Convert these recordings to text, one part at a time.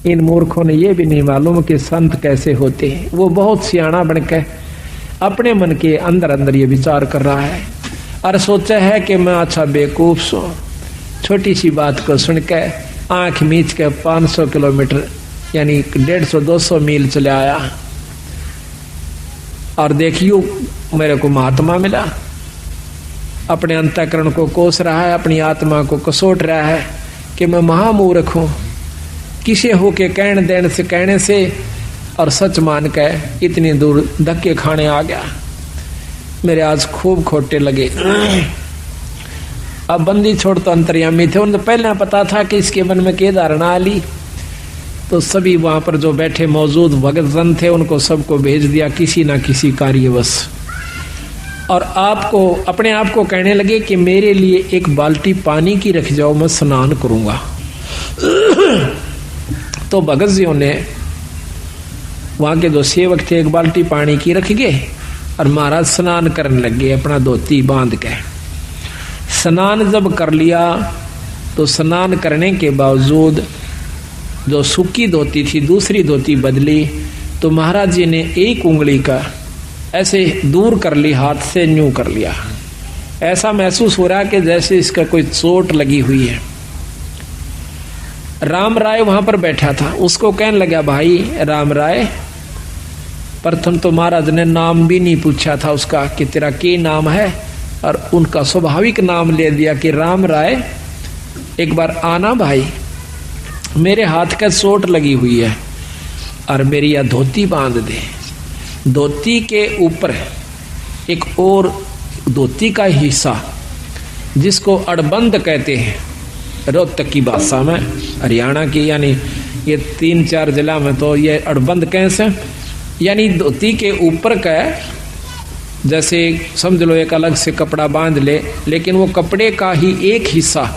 इन मूर्खों ने ये भी नहीं मालूम कि संत कैसे होते हैं। वो बहुत सियाना बनकर अपने मन के अंदर अंदर ये विचार कर रहा है और सोचा है कि मैं अच्छा बेवकूफ सो, छोटी सी बात को सुनकर आंख मीच के 500 किलोमीटर यानी 150-200 मील चले आया और देखियो मेरे को महात्मा मिला। अपने अंतःकरण को कोस रहा है, अपनी आत्मा को कसोट रहा है कि मैं महामूर्ख हूं, किसे होके कहने से और सच मान के इतनी दूर धक्के खाने आ गया। मेरे आज खूब खोटे लगे। अब बंदी छोड़ तो अंतर्यामी थे, उन्हें पहले पता था कि इसके मन में क्या धारणा आली, तो सभी वहां पर जो बैठे मौजूद भगत जन थे उनको सबको भेज दिया किसी ना किसी कार्यवश, और आपको अपने आप को कहने लगे कि मेरे लिए एक बाल्टी पानी की रख जाओ, मैं स्नान करूंगा। तो भगत जी ने वहां के जो सेवक थे एक बाल्टी पानी की रख गए और महाराज स्नान करने लगे अपना धोती बांध के। स्नान जब कर लिया तो स्नान करने के बावजूद जो सूखी धोती थी दूसरी धोती बदली, तो महाराज जी ने एक उंगली का ऐसे दूर कर ली, हाथ से न्यू कर लिया। ऐसा महसूस हो रहा कि जैसे इसका कोई चोट लगी हुई है। राम राय वहां पर बैठा था, उसको कहने लगा भाई राम राय, प्रथम तो महाराज ने नाम भी नहीं पूछा था उसका कि तेरा क्या नाम है, और उनका स्वाभाविक नाम ले दिया कि राम राय एक बार आना भाई, मेरे हाथ का चोट लगी हुई है और मेरी यह धोती बांध दे। धोती के ऊपर एक और धोती का हिस्सा जिसको अड़बंद कहते हैं रोहतक की भाषा में, हरियाणा की, यानी ये 3-4 जिला में तो ये अड़बंद कैसे, यानी धोती के ऊपर का जैसे समझ लो एक अलग से कपड़ा बांध ले, लेकिन वो कपड़े का ही एक हिस्सा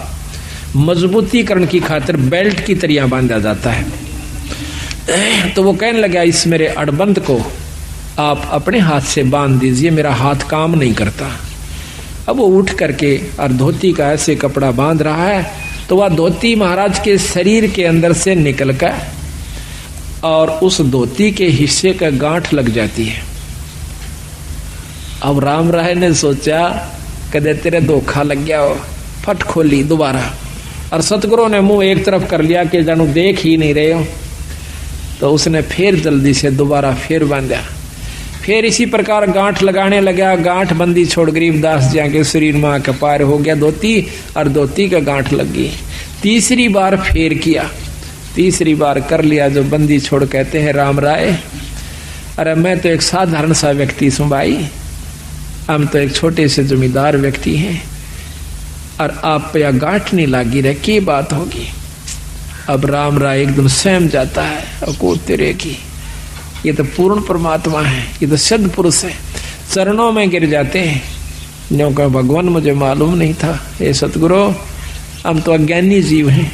मजबूतीकरण की खातिर बेल्ट की तरह बांधा जाता है। तो वो कहने लगा इस मेरे अड़बंद को आप अपने हाथ से बांध दीजिए, मेरा हाथ काम नहीं करता। अब वो उठ करके और धोती का ऐसे कपड़ा बांध रहा है, तो वह धोती महाराज के शरीर के अंदर से निकल कर और उस धोती के हिस्से का गांठ लग जाती है। अब राम राय ने सोचा कदे तेरे धोखा लग गया हो, फट खोली दोबारा, और सतगुरु ने मुंह एक तरफ कर लिया कि जानू देख ही नहीं रहे हो। तो उसने फिर जल्दी से दोबारा फिर बांधा, फिर इसी प्रकार गांठ लगाने लगा। गांठ बंदी छोड़ गरीबदास जी के शरीर में आकर पार हो गया धोती, और धोती का गांठ लग गई। तीसरी बार फिर किया, तीसरी बार कर लिया। जो बंदी छोड़ कहते हैं राम राय, अरे मैं तो एक साधारण सा व्यक्ति हूं भाई, हम तो एक छोटे से जमींदार व्यक्ति हैं, और आप पे यह गांठ नहीं लागी रहे, की बात होगी। अब राम राय एकदम सहम जाता है, और को तेरे की ये तो पूर्ण परमात्मा है, ये तो सिद्ध पुरुष है, चरणों में गिर जाते हैं। न्यों का भगवान मुझे मालूम नहीं था, हे सतगुरु हम तो अज्ञानी जीव हैं,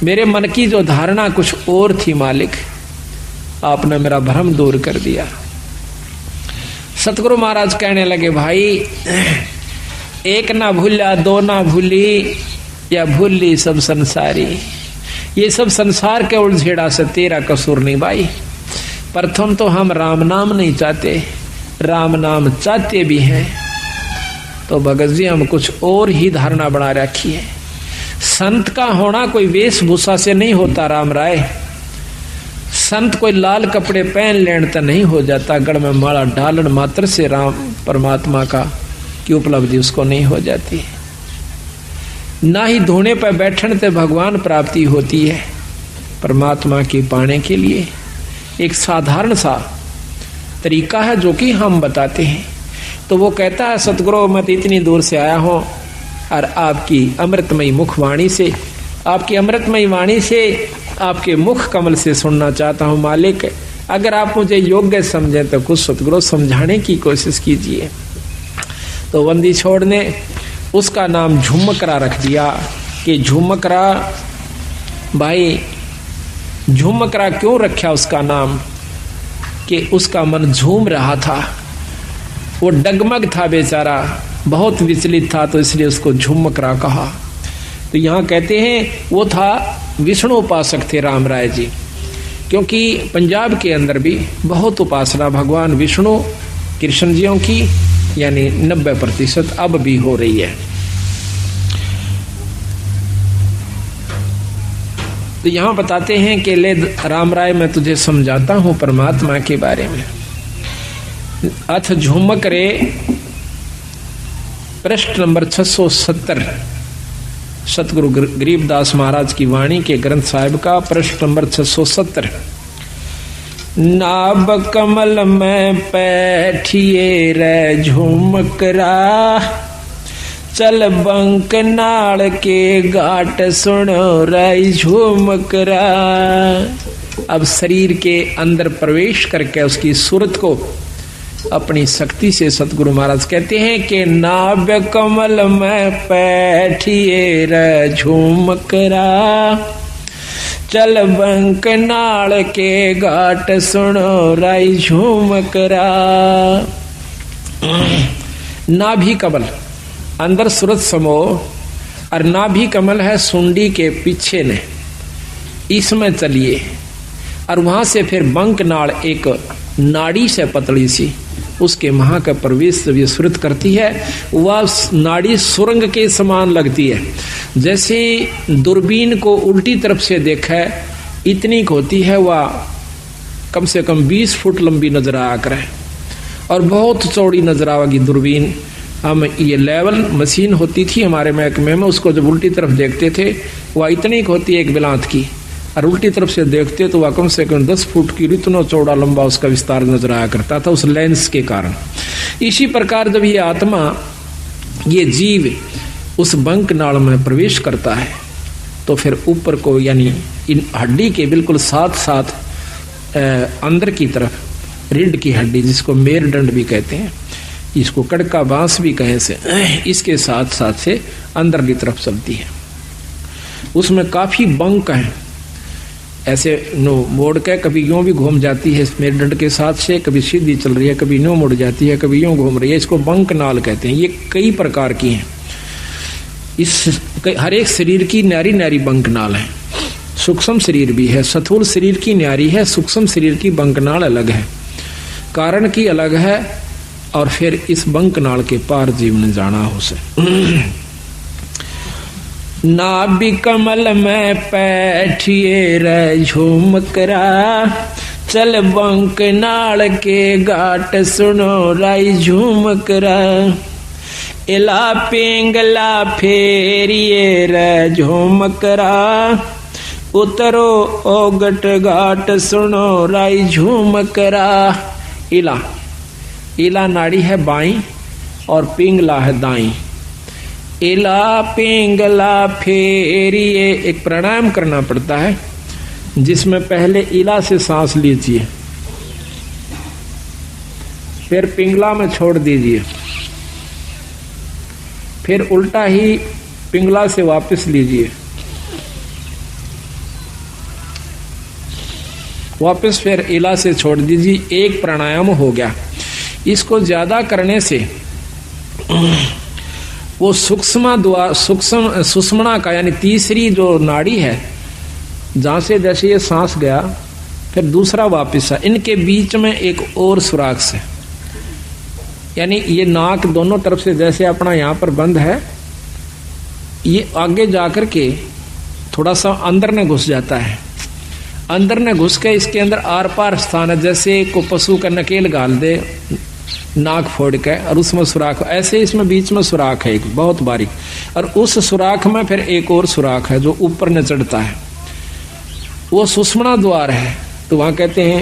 मेरे मन की जो धारणा कुछ और थी मालिक, आपने मेरा भ्रम दूर कर दिया। सतगुरु महाराज कहने लगे भाई एक ना भूला दो ना भूली, या भूली सब संसारी। ये सब संसार के उलझेड़ा से तेरा कसूर नहीं भाई। प्रथम तो हम राम नाम नहीं चाहते, राम नाम चाहते भी हैं तो भगत जी हम कुछ और ही धारणा बना रखी है। संत का होना कोई वेशभूषा से नहीं होता राम राय, संत कोई लाल कपड़े पहन लेने तो नहीं हो जाता, गढ़ में माला डालन मात्र से राम परमात्मा का की उपलब्धि उसको नहीं हो जाती, ना ही धोने पर बैठने से भगवान प्राप्ति होती है। परमात्मा की पाने के लिए एक साधारण सा तरीका है जो कि हम बताते हैं। तो वो कहता है सतगुरु मैं तो इतनी दूर से आया हूं और आपकी अमृतमयी मुखवाणी से, आपकी अमृतमयी वाणी से, आपके मुख कमल से सुनना चाहता हूं मालिक। अगर आप मुझे योग्य समझें तो कुछ सतगुरु समझाने की कोशिश कीजिए। तो बंदी छोड़ ने उसका नाम झुमकरा रख दिया कि झुमकरा भाई, झुमकरा क्यों रखा उसका नाम कि उसका मन झूम रहा था, वो डगमग था बेचारा, बहुत विचलित था, तो इसलिए उसको झुमकरा कहा। तो यहाँ कहते हैं वो था विष्णु उपासक थे राम राय जी, क्योंकि पंजाब के अंदर भी बहुत उपासना भगवान विष्णु कृष्ण जियों की, यानी 90% अब भी हो रही है। तो यहां बताते हैं कि ले राम राय मैं तुझे समझाता हूं परमात्मा के बारे में। अथ झुमक रे पृष्ठ नंबर 670 सतगुरु गरीबदास महाराज की वाणी के ग्रंथ साहिब का पृष्ठ नंबर 670। नाभ कमल में बैठिए रे झुमकरा, चल बंक नाल के घाट सुनो रे झुमकरा। अब शरीर के अंदर प्रवेश करके उसकी सूरत को अपनी शक्ति से सतगुरु महाराज कहते हैं कि नाभ कमल में बैठिए रे झुमकरा, चल बंक नाल के घाट सुनो रे झुमकरा। नाभि कमल अंदर सूरत समो, और नाभि कमल है सुंडी के पीछे ने, इसमें चलिए। और वहां से फिर बंक नाड़ एक नाड़ी से पतली सी, उसके महा का प्रवेश जब ये सुरत करती है, वह नाड़ी सुरंग के समान लगती है। जैसे दूरबीन को उल्टी तरफ से देखा इतनी होती है, वह कम से कम 20 फुट लंबी नजर आ कर है और बहुत चौड़ी नजर आवेगी दूरबीन। हम ये लेवल मशीन होती थी हमारे महकमे में, उसको जब उल्टी तरफ देखते थे वह इतनी होती है एक बिलांत की, और उल्टी तरफ से देखते तो वह कम से कम 10 फुट की इतना चौड़ा लंबा उसका विस्तार नजर आया करता था उस लेंस के कारण। इसी प्रकार जब ये आत्मा, ये जीव उस बंक नाल में प्रवेश करता है तो फिर ऊपर को, यानी इन हड्डी के बिल्कुल साथ साथ अंदर की तरफ रीढ़ की हड्डी, जिसको मेरुदंड भी कहते हैं, इसको कड़का बांस भी कहे से, इसके साथ साथ से अंदर की तरफ चलती है। उसमें काफी बंक है, ऐसे नो मोड़ के कभी यूं भी घूम जाती है मेरुदंड के साथ से, कभी सीधी चल रही है, कभी यूं मुड़ जाती है, कभी यूं घूम रही है। इसको बंक नाल कहते हैं। ये कई प्रकार की हैं। इस हर एक शरीर की न्यारी न्यारी बंक नाल है। सूक्ष्म शरीर भी है, स्थूल शरीर की न्यारी है, सूक्ष्म शरीर की बंक नाल अलग है, कारण की अलग है। और फिर इस बंक नाल के पार जीवन जाना हो से। नाभि कमल में बैठिए रे झुमकरा, चल बंक नाल के घाट सुनो रे झुमकरा। इला पिंगला फेरिए रे झुमकरा, उतरो ओगट घाट सुनो रे झुमकरा। इला, इला नाड़ी है बाई और पिंगला है दाई। इला पिंगला फेरिए, एक प्राणायाम करना पड़ता है जिसमें पहले इला से सांस लीजिए, फिर पिंगला में छोड़ दीजिए, फिर उल्टा ही पिंगला से वापस लीजिए, वापस फिर इला से छोड़ दीजिए। एक प्राणायाम हो गया। इसको ज्यादा करने से वो सुषुम्ना का, यानी तीसरी जो नाड़ी है, जहां से जैसे ये सांस गया फिर दूसरा वापस है, इनके बीच में एक और सुराख से, यानी ये नाक दोनों तरफ से जैसे अपना यहाँ पर बंद है, ये आगे जाकर के थोड़ा सा अंदर में घुस जाता है। अंदर में घुस के इसके अंदर आर पार स्थान है, जैसे को पशु का नकेल गाल दे नाक फोड़ के, और उसमें सुराख, ऐसे इसमें बीच में सुराख है एक बहुत बारीक, और उस सुराख में फिर एक और सुराख है जो ऊपर न चढ़ता है, वो सुषुम्ना द्वार है। तो वहां कहते हैं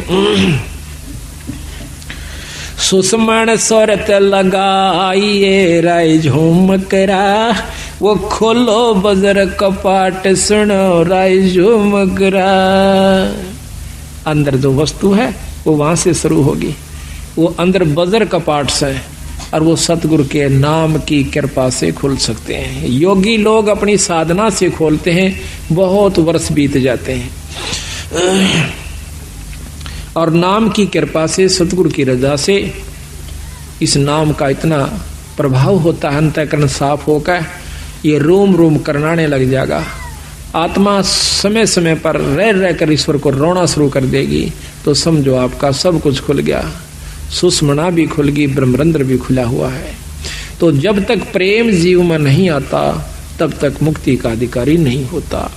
सुषुम्न स्वरत लगाइए रे झुमकरा, वो खोलो बजर कपाट सुनो रे झुमकरा। अंदर जो वस्तु है वो वहां से शुरू होगी, वो अंदर बजर कपाट से, और वो सतगुरु के नाम की कृपा से खुल सकते हैं। योगी लोग अपनी साधना से खोलते हैं, बहुत वर्ष बीत जाते हैं, और नाम की कृपा से, सतगुरु की रजा से इस नाम का इतना प्रभाव होता है, अंतःकरण साफ होकर ये रोम रोम करनाने लग जाएगा। आत्मा समय समय पर रह रहकर ईश्वर को रोना शुरू कर देगी तो समझो आपका सब कुछ खुल गया, सुषुम्ना भी खुल गई, ब्रह्मरंध्र भी खुला हुआ है। तो जब तक प्रेम जीव में नहीं आता तब तक मुक्ति का अधिकारी नहीं होता।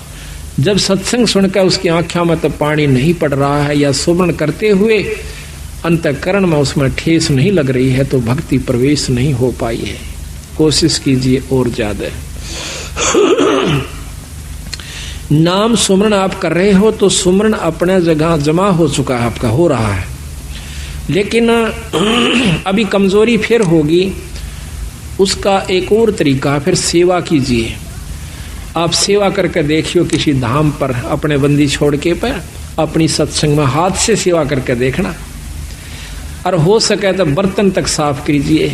जब सत्संग सुनकर उसकी आंखों में तो पानी नहीं पड़ रहा है या सुमरण करते हुए अंतःकरण में उसमें ठेस नहीं लग रही है तो भक्ति प्रवेश नहीं हो पाई है। कोशिश कीजिए और ज्यादा। नाम सुमरण आप कर रहे हो तो सुमरण अपने जगह जमा हो चुका है, आपका हो रहा है, लेकिन अभी कमजोरी फिर होगी। उसका एक और तरीका, फिर सेवा कीजिए। आप सेवा करके देखियो किसी धाम पर अपने बंदी छोड़ के पर अपनी सत्संग में हाथ से सेवा करके देखना, और हो सके तो बर्तन तक साफ कीजिए,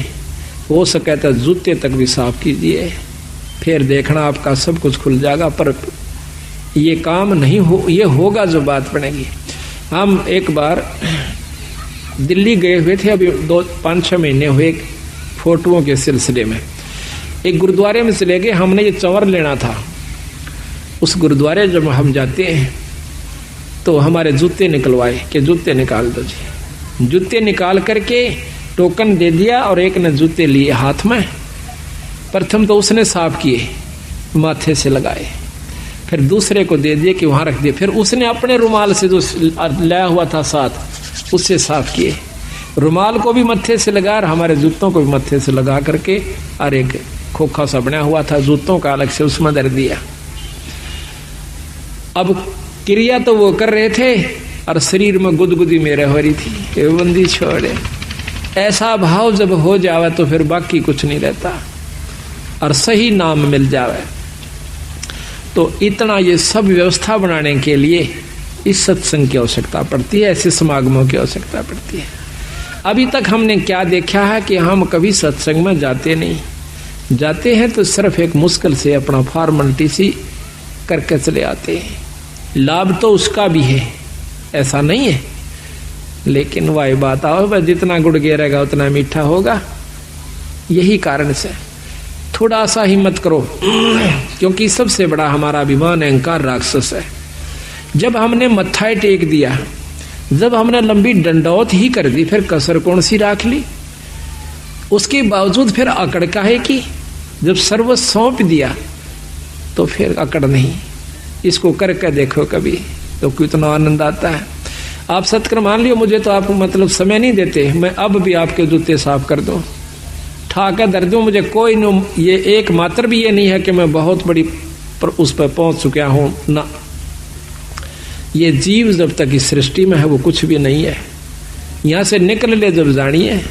हो सके तो जूते तक भी साफ कीजिए, फिर देखना आपका सब कुछ खुल जाएगा। पर ये काम नहीं हो, ये होगा जो बात बनेगी। हम एक बार दिल्ली गए हुए थे, अभी 5-6 महीने हुए, फोटोओं के सिलसिले में एक गुरुद्वारे में चले गए। हमने ये चंवर लेना था। उस गुरुद्वारे जब हम जाते हैं तो हमारे जूते निकलवाए कि जूते निकाल दो जी। जूते निकाल करके टोकन दे दिया और एक ने जूते लिए हाथ में। प्रथम तो उसने साफ किए, माथे से लगाए, फिर दूसरे को दे दिए कि वहां रख दिए, फिर उसने अपने रुमाल से जो लाया हुआ था साथ उससे साफ किए। रुमाल को भी मत्थे से लगा और हमारे जूतों को भी मत्थे से लगा करके, और एक खोखा सा बना हुआ था जूतों का अलग से, उसमें धर दिया। अब क्रिया तो वो कर रहे थे और शरीर में गुदगुदी मेरे हो रही थी कि बंदी छोड़े। ऐसा भाव जब हो जावे तो फिर बाकी कुछ नहीं रहता और सही नाम मिल जावे। तो इतना ये सब व्यवस्था बनाने के लिए इस सत्संग की आवश्यकता पड़ती है, ऐसे समागमों की आवश्यकता पड़ती है। अभी तक हमने क्या देखा है कि हम कभी सत्संग में जाते नहीं, जाते हैं तो सिर्फ एक मुश्किल से अपना फॉर्मेलिटी सी करके चले आते हैं। लाभ तो उसका भी है, ऐसा नहीं है, लेकिन वही बात आओ भाई, जितना गुड़ गिरेगा उतना मीठा होगा। यही कारण से थोड़ा सा हिम्मत करो, क्योंकि सबसे बड़ा हमारा अभिमान अहंकार राक्षस है। जब हमने मत्था टेक दिया, जब हमने लंबी डंडौत ही कर दी, फिर कसर कौन सी राख ली? उसके बावजूद फिर अकड़ काहे की? जब सर्व सौंप दिया तो फिर अकड़ नहीं। इसको करके देखो कभी तो कितना आनंद आता है। आप सत्कर मान लियो, मुझे तो आप मतलब समय नहीं देते, मैं अब भी आपके जूते साफ कर दूं, ठाकर दर दूं, मुझे कोई न, ये एक मात्र भी ये नहीं है कि मैं बहुत बड़ी पर उस पर पहुंच चुका हूं ना। ये जीव जब तक इस सृष्टि में है वो कुछ भी नहीं है। यहां से निकल ले जब जानिए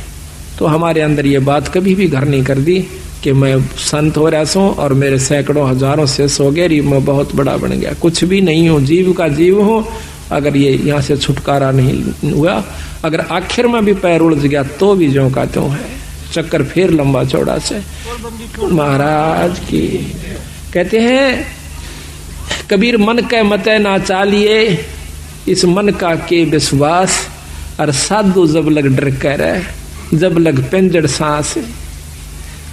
तो हमारे अंदर ये बात कभी भी घर नहीं कर दी कि मैं संत हो रहा हूं और मेरे सैकड़ों हजारों शिष्य हो गए, मैं बहुत बड़ा बन गया। कुछ भी नहीं हूं, जीव का जीव हूं। अगर ये यहाँ से छुटकारा नहीं हुआ, अगर आखिर में भी पैर उलझ गया तो भी ज्यों का त्यों है, चक्कर फिर लंबा चौड़ा से। महाराज की कहते हैं कबीर, मन के मते ना चालिए, इस मन का के विश्वास, और साधु जब लग डर कर, जब लग पिंजड़ सांस।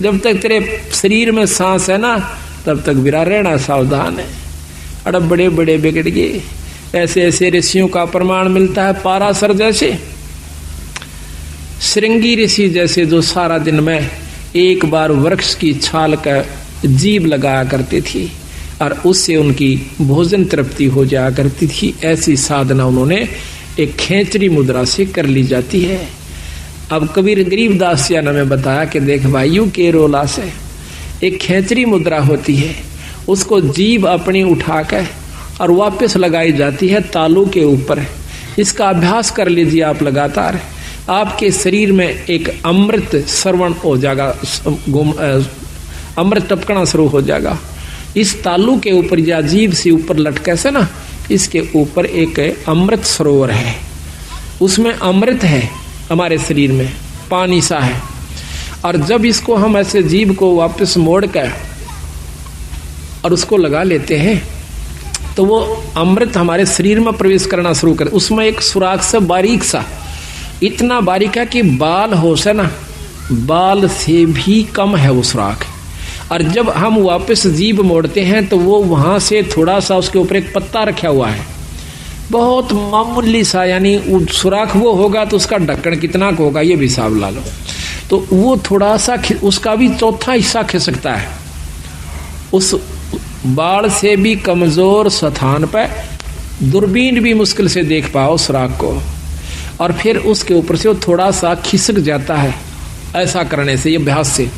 जब तक तेरे शरीर में सांस है ना तब तक विरा रहना सावधान है। अड़ बड़े बड़े बिगड़ गए। ऐसे ऐसे ऋषियों का प्रमाण मिलता है, पाराशर जैसे, श्रृंगी ऋषि जैसे, जो सारा दिन में एक बार वृक्ष की छाल का जीभ लगाया करती थी और उससे उनकी भोजन तृप्ति हो जाया करती थी। ऐसी साधना उन्होंने एक खेचरी मुद्रा से कर ली जाती है। अब कबीर गरीबदास जी ने में बताया कि देख भाइयों के रोला से एक खेचरी मुद्रा होती है, उसको जीभ अपनी उठाकर और वापस लगाई जाती है तालू के ऊपर। इसका अभ्यास कर लीजिए आप लगातार, आपके शरीर में एक अमृत श्रवण हो जाएगा, अमृत टपकना शुरू हो जाएगा। इस तालू के ऊपर या जीभ से ऊपर लटके से ना, इसके ऊपर एक अमृत सरोवर है, उसमें अमृत है, हमारे शरीर में पानी सा है। और जब इसको हम ऐसे जीभ को वापस मोड़ कर और उसको लगा लेते हैं तो वो अमृत हमारे शरीर में प्रवेश करना शुरू कर। उसमें एक सुराख सा बारीक सा, इतना बारीक है कि बाल हो से ना, बाल से भी कम है वो सुराख, और जब हम वापस जीभ मोड़ते हैं तो वो वहां से थोड़ा सा उसके ऊपर एक पत्ता रखा हुआ है, बहुत मामूली सा, यानी सुराख वो होगा तो उसका ढक्कन कितना होगा ये भी हिसाब ला लो। तो वो थोड़ा सा उसका भी चौथा हिस्सा खिसकता है, उस बाढ़ से भी कमजोर स्थान पर दूरबीन भी मुश्किल से देख पाओ सुराख को, और फिर उसके ऊपर से वो थोड़ा सा खिसक जाता है ऐसा करने से, ये अभ्यास से,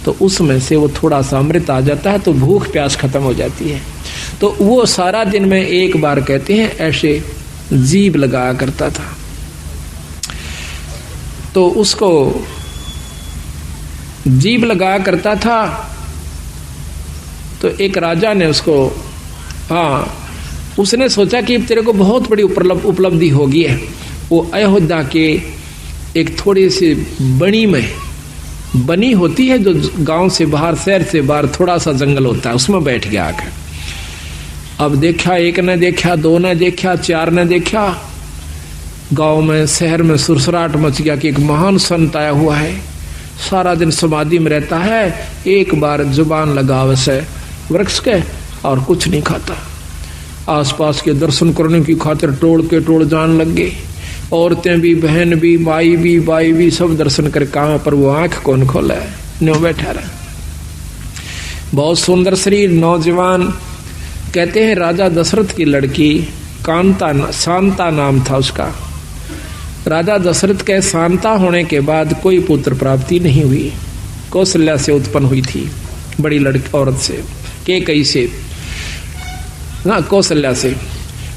तो उसमें से वो थोड़ा सा अमृत आ जाता है, तो भूख प्यास खत्म हो जाती है। तो वो सारा दिन में एक बार कहते हैं ऐसे जीभ लगाया करता था। तो उसको जीभ लगाया करता था, तो एक राजा ने उसको, उसने सोचा कि तेरे को बहुत बड़ी उपलब्धि होगी है। वो अयोध्या के एक थोड़ी सी बनी होती है जो गांव से बाहर, शहर से बाहर थोड़ा सा जंगल होता है, उसमें बैठ गया आकर। अब देखा, एक ने देखा, दो ने देखा, चार ने देखा, गांव में शहर में सुरसराट मच गया कि एक महान संत आया हुआ है, सारा दिन समाधि में रहता है, एक बार जुबान लगावे से वृक्ष के और कुछ नहीं खाता। आसपास के दर्शन करने की खातिर टोल के टोल जान लग गए, औरतें भी, बहन भी, माई भी, बाई भी, सब दर्शन कर कहाँ पर वो आंख कौन खोला है, न्यों बैठा रहा। बहुत सुंदर शरीर, नौजवान। कहते हैं राजा दशरथ की लड़की शांता नाम था उसका। राजा दशरथ के शांता होने के बाद कोई पुत्र प्राप्ति नहीं हुई। कौशल्या से उत्पन्न हुई थी, बड़ी लड़की औरत से, कैकेयी से, ना कौशल्या से।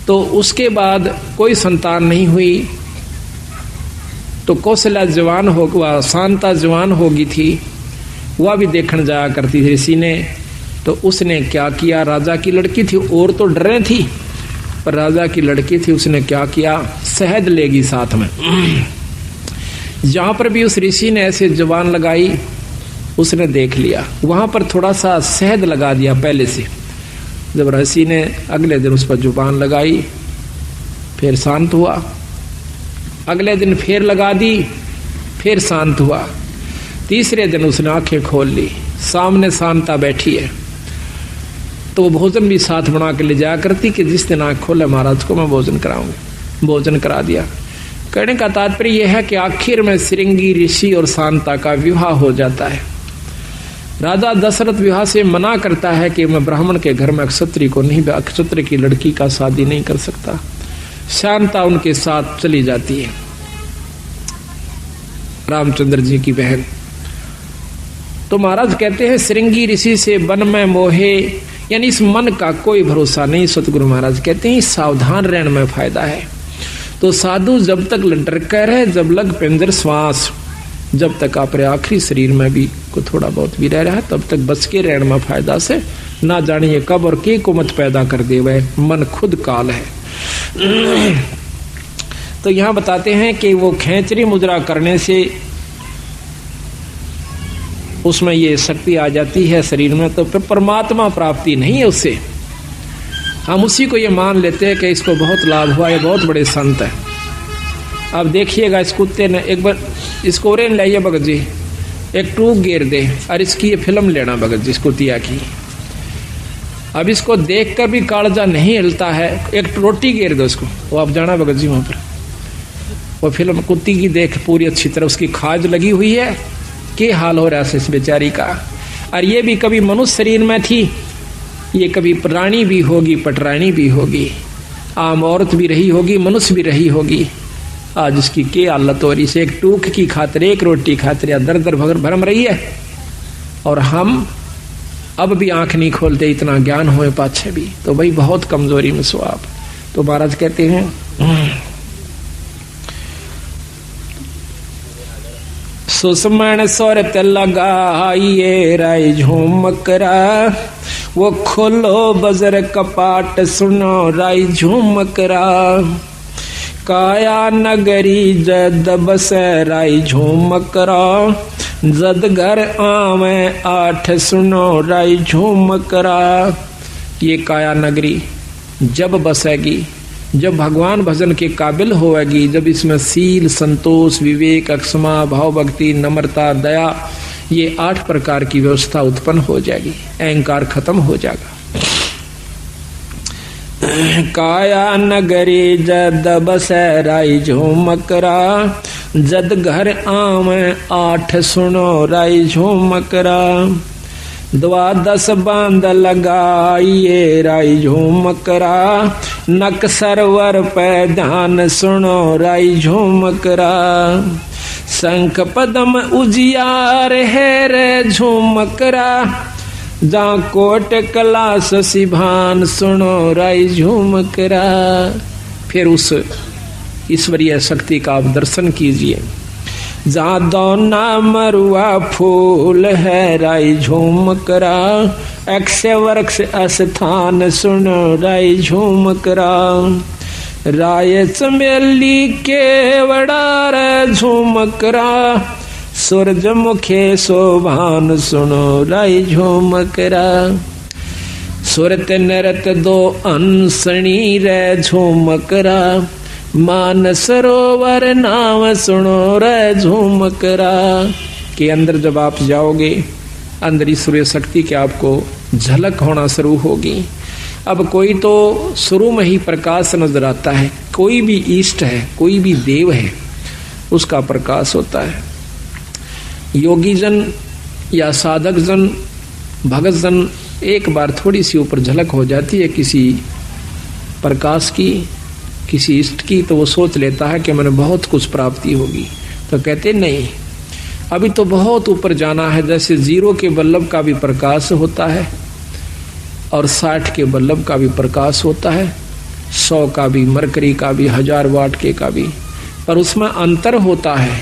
तो उसके बाद कोई संतान नहीं हुई। तो कौशल्या जवान हो, शांता जवान होगी थी, वह भी देखने जाया करती थी ऋषि ने। तो उसने क्या किया, राजा की लड़की थी, और तो डरे थी, पर राजा की लड़की थी, उसने क्या किया, शहद लेगी साथ में। जहां पर भी उस ऋषि ने ऐसे जवान लगाई, उसने देख लिया, वहां पर थोड़ा सा शहद लगा दिया पहले से। जब ऋषि ने अगले दिन उस पर जुबान लगाई, फिर शांत हुआ, अगले दिन फिर लगा दी, फिर शांत हुआ, तीसरे दिन उसने आंखें खोल ली, सामने शांता बैठी है। तो भोजन भी साथ बना के ले जाया करती कि जिस दिन आंख खोले महाराज को मैं भोजन कराऊंगी। भोजन करा दिया। कहने का तात्पर्य यह है कि आखिर में श्रृंगी ऋषि और शांता का विवाह हो जाता है। राजा दशरथ विवाह से मना करता है कि मैं ब्राह्मण के घर में क्षत्रिय को नहीं, क्षत्रिय की लड़की का शादी नहीं कर सकता। शांता उनके साथ चली जाती है, रामचंद्र जी की बहन। तो महाराज कहते हैं श्रृंगी ऋषि से वन में मोहे, यानी इस मन का कोई भरोसा नहीं। सतगुरु महाराज कहते हैं सावधान रहने में फायदा है। तो साधु जब तक डर रहे, जब लग पिंजर श्वास, जब तक अपने आखिरी शरीर में भी को थोड़ा बहुत भी रह रहा है, तब तक बच के रहने में फायदा से। ना जानिए कब और के को मत पैदा कर दे, वह मन खुद काल है। तो यहाँ बताते हैं कि वो खेचरी मुद्रा करने से उसमें ये शक्ति आ जाती है शरीर में, तो फिर परमात्मा प्राप्ति नहीं है उससे। हम उसी को ये मान लेते हैं कि इसको बहुत लाभ हुआ, ये बहुत बड़े संत है। अब देखिएगा, इस कुत्ते ने एक बार इसको रेन लाइए भगत जी, एक टूक गेर दे, और इसकी ये फिल्म लेना भगत जी, इस कुतिया की। अब इसको देखकर भी कालजा नहीं हिलता है, एक रोटी गेर दो उसको, वो आप जाना भगत जी वहां पर, वो फिल्म कुत्ती की देख पूरी अच्छी तरह उसकी खाज लगी हुई है, क्या हाल हो रहा है इस बेचारी का। और ये भी कभी मनुष्य शरीर में थी, ये कभी प्राणी भी होगी, पटरानी भी होगी, आम औरत भी रही होगी, मनुष्य भी रही होगी। आज इसकी क्या हालत हो रही है, एक टूक की खातिर, एक रोटी खातिर या दर दर भरम रही है। और हम अब भी आंख नहीं खोलते, इतना ज्ञान हुए पाछे भी, तो भाई बहुत कमजोरी में सो आप। तो महाराज कहते हैं सुषमण स्वरत लगाइए राय झूमकरा, वो खोलो बजर कपाट सुनो राय झूमकरा, काया नगरी जद बस राय झूमकरा, जद घर आवे आठ सुनो राय झूमकरा। ये काया नगरी जब बसेगी, जब भगवान भजन के काबिल होएगी, जब इसमें सील, संतोष, विवेक, अक्षमा, भाव, भक्ति, नम्रता, दया ये 8 प्रकार की व्यवस्था उत्पन्न हो जाएगी, अहंकार खत्म हो जाएगा। काया नगरी जद बसराई झूमकरा, जद घर आम 8 सुनो राई झूमकरा, 12 बांध लगाइए राई झूमकरा, नक सरवर पे ध्यान सुनो राई झूमकरा, शंख पदम उजियार है रे झूमकरा, जा कोट कलास सिभान सुनो राई झूमकरा। फिर उस ईश्वरीय शक्ति का आप दर्शन कीजिए। जा दौना मरुआ फूल है राई झूमकरा, अक्षय वृक्ष स्थान सुनो राई झूमकरा, राय चमेली केवड़ा रे झूमकरा, सूरजमुखे शोभान सुनो राई झूमकरा, सुरत नरत 2 अंसनी रे झूमकरा, मान सरोवर नाम सुनो रे झूमकरा। के अंदर जब आप जाओगे, अंदर ईश्वरीय शक्ति के आपको झलक होना शुरू होगी। अब कोई तो शुरू में ही प्रकाश नजर आता है, कोई भी इष्ट है, कोई भी देव है, उसका प्रकाश होता है। योगी जन या साधक जन, भगत जन, एक बार थोड़ी सी ऊपर झलक हो जाती है किसी प्रकाश की, किसी इष्ट की, तो वो सोच लेता है कि मैंने बहुत कुछ प्राप्ति होगी। तो कहते नहीं, अभी तो बहुत ऊपर जाना है। जैसे 0 के बल्लभ का भी प्रकाश होता है और 60 के बल्लभ का भी प्रकाश होता है, 100 का भी, मरकरी का भी, 1000 वाट के का भी, पर उसमें अंतर होता है।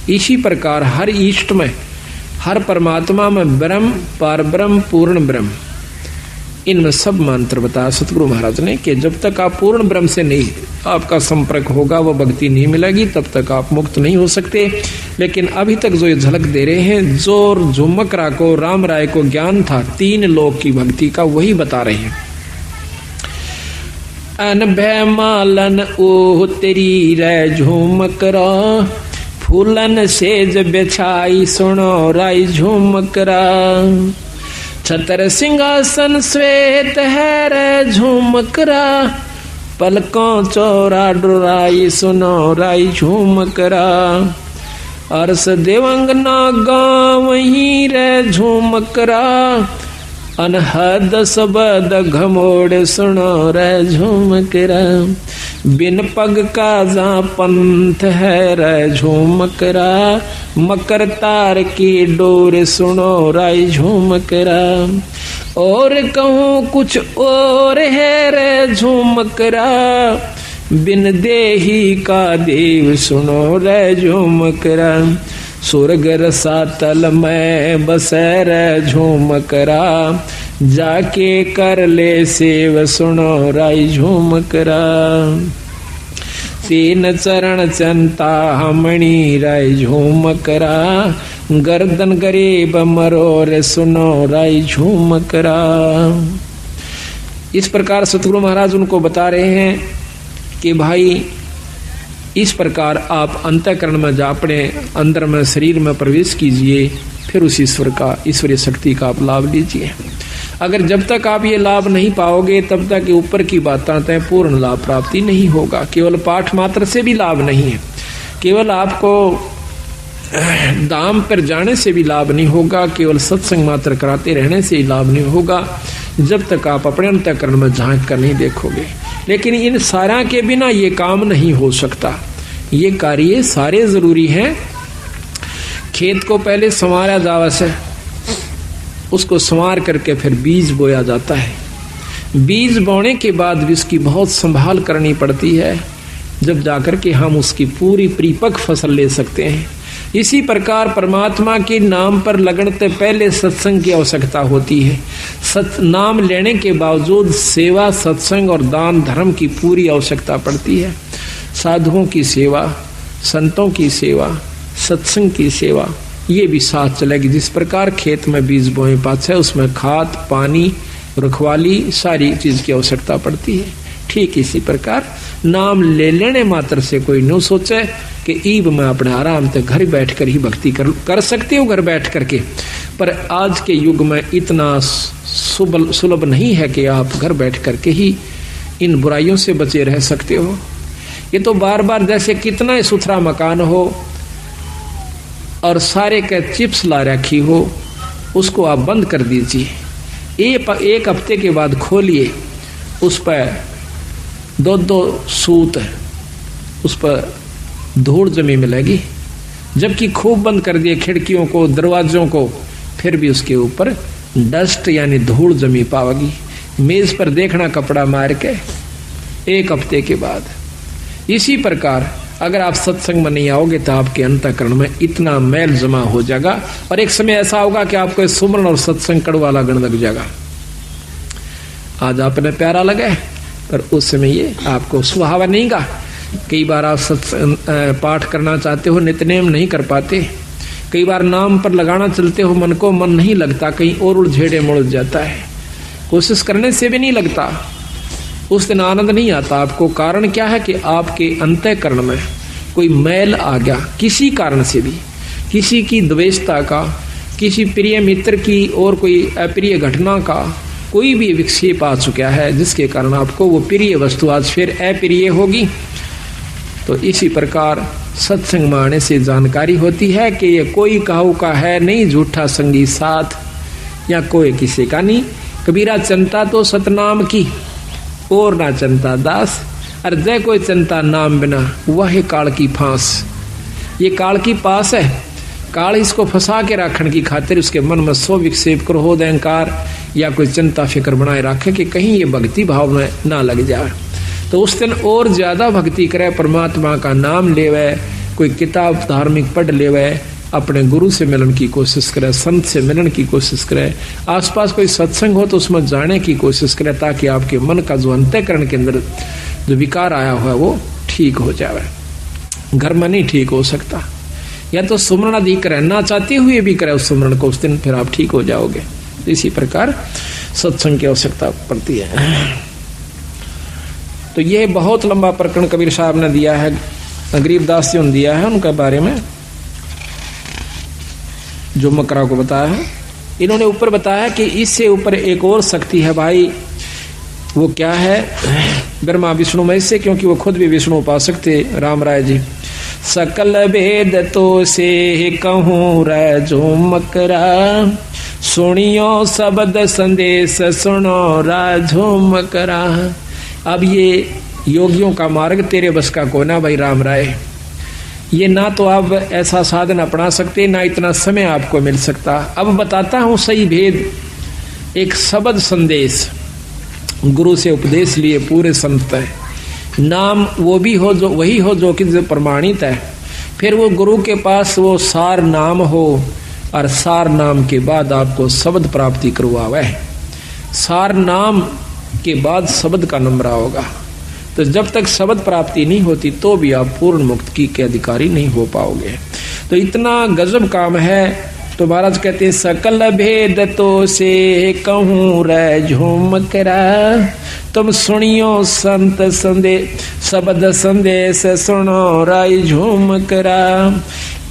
इसी प्रकार हर इष्ट में, हर परमात्मा में ब्रह्म, पारब्रह्म, पूर्ण ब्रह्म, इनमें सब मंत्र बताया सतगुरु महाराज ने कि जब तक आप पूर्ण ब्रह्म से नहीं आपका संपर्क होगा, वो भक्ति नहीं मिलेगी, तब तक आप मुक्त नहीं हो सकते। लेकिन अभी तक जो ये झलक दे रहे हैं, जो झुमकरा को, राम राय को ज्ञान था 3 लोक की भक्ति का, वही बता रहे हैं। अनभय मालन ओ तेरी रे झुमकरा, फूलन सेज बिछाई सुनो राई झुमकरा, छतर सिंहासन श्वेत है रे झूमकरा, पलकों चौरा डुराई सुनो राई झूमकरा, अरस देवंगना गाँव ही रे झूमकरा, अनहद सबद घमोड़ सुनो रे झूमकरा, बिन पग का जा पंथ है रे झूमकरा, मकर तार की डोर सुनो राई झूमकरा, और कहूँ कुछ और है रे झूमकरा, बिन देही का देव सुनो रे झूमकरा, स्वर्ग रसातल में बसे रे झूमकरा, जाके कर ले सेव सुनो राई झूमकरा, 3 चरण चंता हमणी राई झूमकरा, गर्दन गरीब मरोर सुनो राई झूमकरा। इस प्रकार सतगुरु महाराज उनको बता रहे हैं कि भाई इस प्रकार आप अंतःकरण में जा, अपने अंदर में, शरीर में प्रवेश कीजिए, फिर उस ईश्वर का, ईश्वरीय शक्ति का आप लाभ लीजिए। अगर जब तक आप ये लाभ नहीं पाओगे, तब तक ऊपर की बातें तय पूर्ण लाभ प्राप्ति नहीं होगा। केवल पाठ मात्र से भी लाभ नहीं है, केवल आपको दाम पर जाने से भी लाभ नहीं होगा, केवल सत्संग मात्र कराते रहने से ही लाभ नहीं होगा, जब तक आप अपने अंतःकरण में झांक कर नहीं देखोगे। लेकिन इन सारा के बिना ये काम नहीं हो सकता। ये कार्य सारे जरूरी हैं। खेत को पहले संवारा जावा से, उसको संवार करके फिर बीज बोया जाता है। बीज बोने के बाद भी उसकी बहुत संभाल करनी पड़ती है, जब जाकर के हम उसकी पूरी परिपक्व फसल ले सकते हैं। इसी प्रकार परमात्मा के नाम पर लगने पहले सत्संग की आवश्यकता होती है। नाम लेने के बावजूद सेवा, सत्संग और दान धर्म की पूरी आवश्यकता पड़ती है। साधुओं की सेवा, संतों की सेवा, सत्संग की सेवा, ये भी साथ चलेगी। जिस प्रकार खेत में बीज बोए पाछे उसमें खाद, पानी, रखवाली, सारी चीज की आवश्यकता पड़ती है, ठीक इसी प्रकार नाम ले लेने मात्र से कोई न सोचे कि ईब मैं अपने आराम से घर बैठ कर ही भक्ति कर सकती हूँ घर बैठ करके। पर आज के युग में इतना सुलभ नहीं है कि आप घर बैठ करके ही इन बुराइयों से बचे रह सकते हो। ये तो बार बार जैसे कितना ही सुथरा मकान हो और सारे के चिप्स ला रखी हो, उसको आप बंद कर दीजिए, एक हफ्ते के बाद खोलिए, उस पर दो सूत उस पर धूल जमी मिलेगी। जबकि खूब बंद कर दिए खिड़कियों को दरवाजों को, फिर भी उसके ऊपर डस्ट यानी धूल जमी पाओगी। मेज पर देखना कपड़ा मार के एक हफ्ते के बाद। इसी प्रकार अगर आप सत्संग में नहीं आओगे तो आपके अंतःकरण में इतना मैल जमा हो जाएगा और एक समय ऐसा होगा कि आपको सुमरण और सत्संग कड़वा लगने लग जाएगा। आज आपने प्यारा लगा पर उस समय ये आपको सुहावा नहीं गा। कई बार आप सत्संग पाठ करना चाहते हो, नित्यनेम नहीं कर पाते। कई बार नाम पर लगाना चलते हो, मन को मन नहीं लगता, कहीं और उलझेड़े मुड़ जाता है। कोशिश करने से भी नहीं लगता, उस दिन आनंद नहीं आता आपको। कारण क्या है कि आपके अंतःकरण में कोई मैल आ गया, किसी कारण से भी, किसी की द्वेषता का, किसी प्रिय मित्र की और कोई अप्रिय घटना का कोई भी विक्षेप आ चुका है, जिसके कारण आपको वो प्रिय वस्तु आज फिर अप्रिय होगी। तो इसी प्रकार सत्संग में आने से जानकारी होती है कि ये कोई काहू का है नहीं, झूठा संगी साथ या कोई किसी का नहीं। कबीरा चिंता तो सतनाम की और ना चिंता दास, और जय कोई चिंता नाम बिना वह काल की फांस। ये काल की पास है, काल इसको फंसा के रखने की खातिर उसके मन में सो विक्षेप क्रोध अहंकार या कोई चिंता फिक्र बनाए रखे कि कहीं ये भक्ति भाव में ना लग जाए। तो उस दिन और ज्यादा भक्ति करे, परमात्मा का नाम लेवे, कोई किताब धार्मिक पढ़ लेवे, अपने गुरु से मिलन की कोशिश करे, संत से मिलन की कोशिश करे, आसपास कोई सत्संग हो तो उसमें जाने की कोशिश करे, ताकि आपके मन का जो अंतःकरण के अंदर जो विकार आया हुआ है वो ठीक हो जाए। घर में नहीं ठीक हो सकता, या तो सुमरण अधिक करे, ना चाहते हुए भी करे उस सुमरण को, उस दिन फिर आप ठीक हो जाओगे। इसी प्रकार सत्संग की आवश्यकता पड़ती है। तो ये बहुत लंबा प्रकरण कबीर साहब ने दिया है, गरीबदास जी ने दिया है, उनके बारे में जो मकरा को बताया है। इन्होंने ऊपर बताया कि इससे ऊपर एक और शक्ति है भाई, वो क्या है? ब्रह्मा विष्णु महेश से, क्योंकि वो खुद भी विष्णु उपासक थे राम राय जी। सकल भेद तो से कहूँ रे जो मकरा, सुनियो शब्द संदेश सुनो राजो मकरा। अब ये योगियों का मार्ग तेरे बस का कोना भाई राम राय, ये ना तो आप ऐसा साधन अपना सकते, ना इतना समय आपको मिल सकता। अब बताता हूँ सही भेद। एक शब्द संदेश, गुरु से उपदेश लिए पूरे संत है, नाम वो भी हो जो वही हो जो कि जो प्रमाणित है, फिर वो गुरु के पास वो सार नाम हो, और सार नाम के बाद आपको शब्द प्राप्ति करवावे। सार नाम के बाद शब्द का नंबरा होगा। तो जब तक शब्द प्राप्ति नहीं होती तो भी आप पूर्ण मुक्ति के अधिकारी नहीं हो पाओगे। तो इतना गजब काम है। तो महाराज कहते हैं सकल भेद तो से कहूँ रे झूमकरा, तुम सुनियो संत संदेश शब्द संदेश सुनो राय झूमकरा।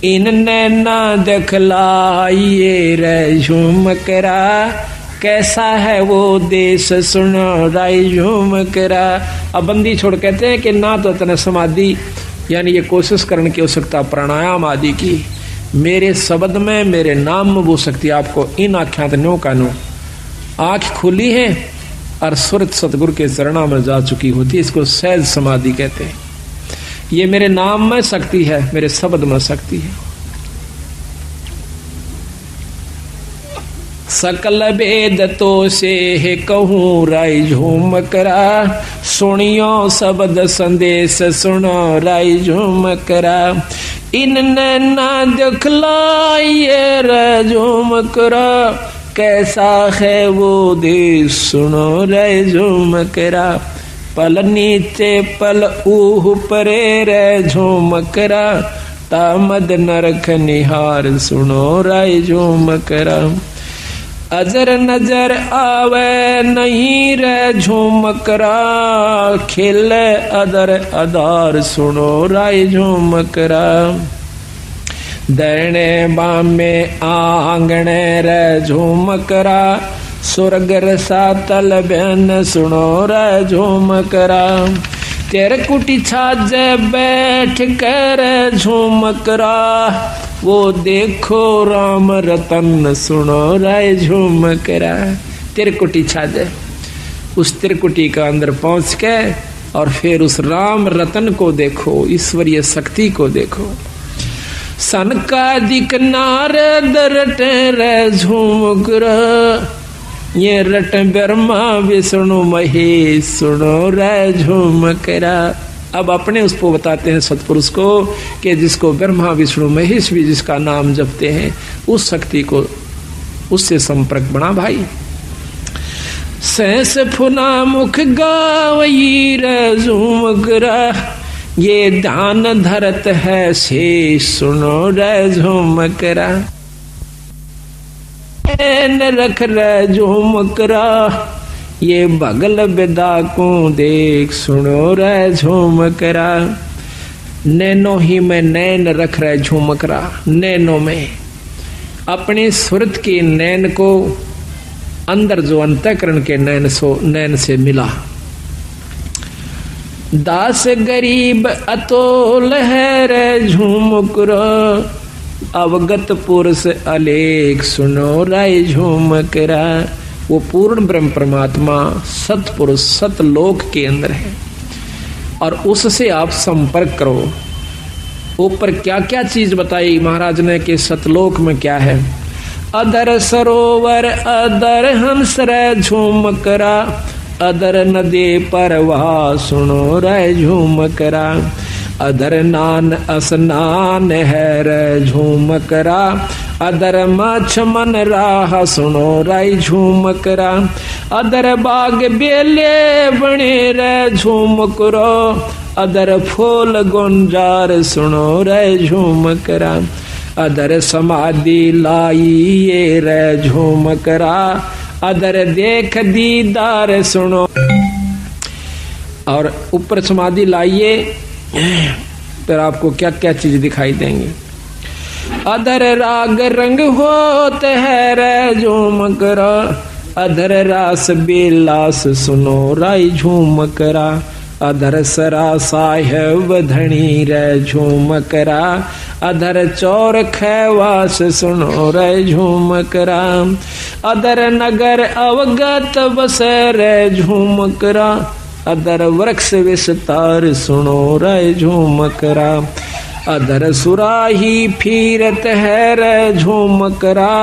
इन नैना दिखलाइए रे झूमकरा, कैसा है वो देश सुनो राय झूमकरा। अब बंदी छोड़ कहते हैं कि ना तो इतना समाधि यानी ये कोशिश करने की आवश्यकता प्राणायाम आदि की, मेरे शब्द में मेरे नाम में वो शक्ति आपको इन आख्यात नो का नो आंख खुली है और सुरत सतगुरु के चरणों में जा चुकी होती है। इसको सहज समाधि कहते हैं। ये मेरे नाम में शक्ति है, मेरे शब्द में शक्ति है। सकल भेद तो से कहूँ राय झूमकरा, सुनियो शब्द संदेश सुनो राय झूमकरा। इन नैना दिखलाइए रे झूमकरा, कैसा है वो देश सुनो रे झूमकरा। पल नीचे पल ऊह परे रे झूमकरा, तामद नरक निहार सुनो राय झूमकरा। अजर नजर आवे नहीं रे झुमकरा, खेले अदर अदार सुनो राय झुमकरा। दरने बामे आंगणे रे झुमकरा, स्वर्ग रसातल बहन सुनो रे झुमकरा। तेरे कुटी छाजे बैठ कर झुमकरा, वो देखो राम रतन सुनो राय झुमकरा। तिरकुटी छाजे, उस तिरकुटी का अंदर पहुंच के और फिर उस राम रतन को देखो, ईश्वरीय शक्ति को देखो। सन का दिक नार दरटे रे झुमकरा, ये रट ब्रह्मा विष्णु महेश सुनो रे झुमकरा। अब अपने उसको बताते हैं सतपुरुष को कि जिसको ब्रह्मा विष्णु महेश भी जिसका नाम जपते हैं, उस शक्ति को उससे संपर्क बना भाई। सहस फुना मुख गावई रे झुमकरा, ये ध्यान धरत है शेष सुनो रे झुमकरा। न रख रे झुमकरा, ये बगल बिदा को देख सुनो रे झुमकरा। नैनो ही में नैन रख रहे झुमकरा, नैनो में अपने सुरत के नैन को अंदर जो अंतःकरण के नैन से मिला। दास गरीब अतोल है रे झुमकरा, अवगत पुरुष अलेख सुनो राय झुमकरा। वो पूर्ण ब्रह्म परमात्मा सतपुरुष सतलोक के अंदर है और उससे आप संपर्क करो। ऊपर क्या क्या चीज बताई महाराज ने कि सतलोक में क्या है। अदर सरोवर अदर हंस रे झुमकरा, अदर नदी परवाह सुनो रे झुमकरा। अदर नान स्नान है रे झुमकरा, अदर मछ मन राह सुनो राय झुमकरा। अदर बाग बेले बने रे झुमकरा, अदर फूल गुंजार सुनो रे झुमकरा। अदर समाधि लाई रे झुमकरा, अदर देख दीदार सुनो। और ऊपर समाधि लाइए फिर आपको क्या क्या चीज दिखाई देंगी। अदर राग रंग होत है रे झुमकरा, अदर रास बेलास सुनो राय झुमकरा। अदर सरा साहेब धनी रे झुमकरा, अदर चौर खैवास सुनो रे झुमकरा। अदर नगर अवगत बस रे झुमकरा, अदर वृक्ष विस्तार सुनो रे झुमकरा। अदर सुराही फिरत है रे झुमकरा,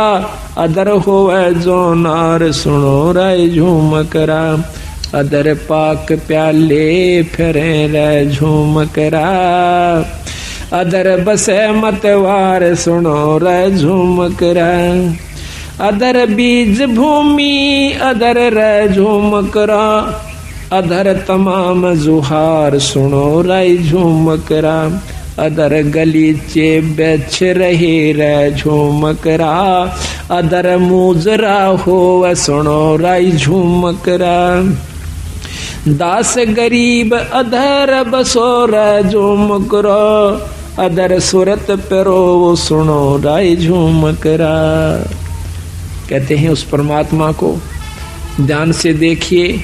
अदर होवे जोनार सुनो रे झुमकरा। अदर पाक प्याले फिरे रे झुमकरा, अदर बसे मतवार सुनो रे झुमकरा। अदर बीज भूमि अदर रे झुमकरा, अदर तमाम जुहार सुनो रे झुमकरा। अदर गलीचे बेच रहे रे झुमकरा, अदर मुजरा हो सुनो रे झुमकरा। दास गरीब अदर बसो रे झुमकरा, अदर सुरत पेरो सुनो रे झुमकरा। कहते हैं उस परमात्मा को ध्यान से देखिए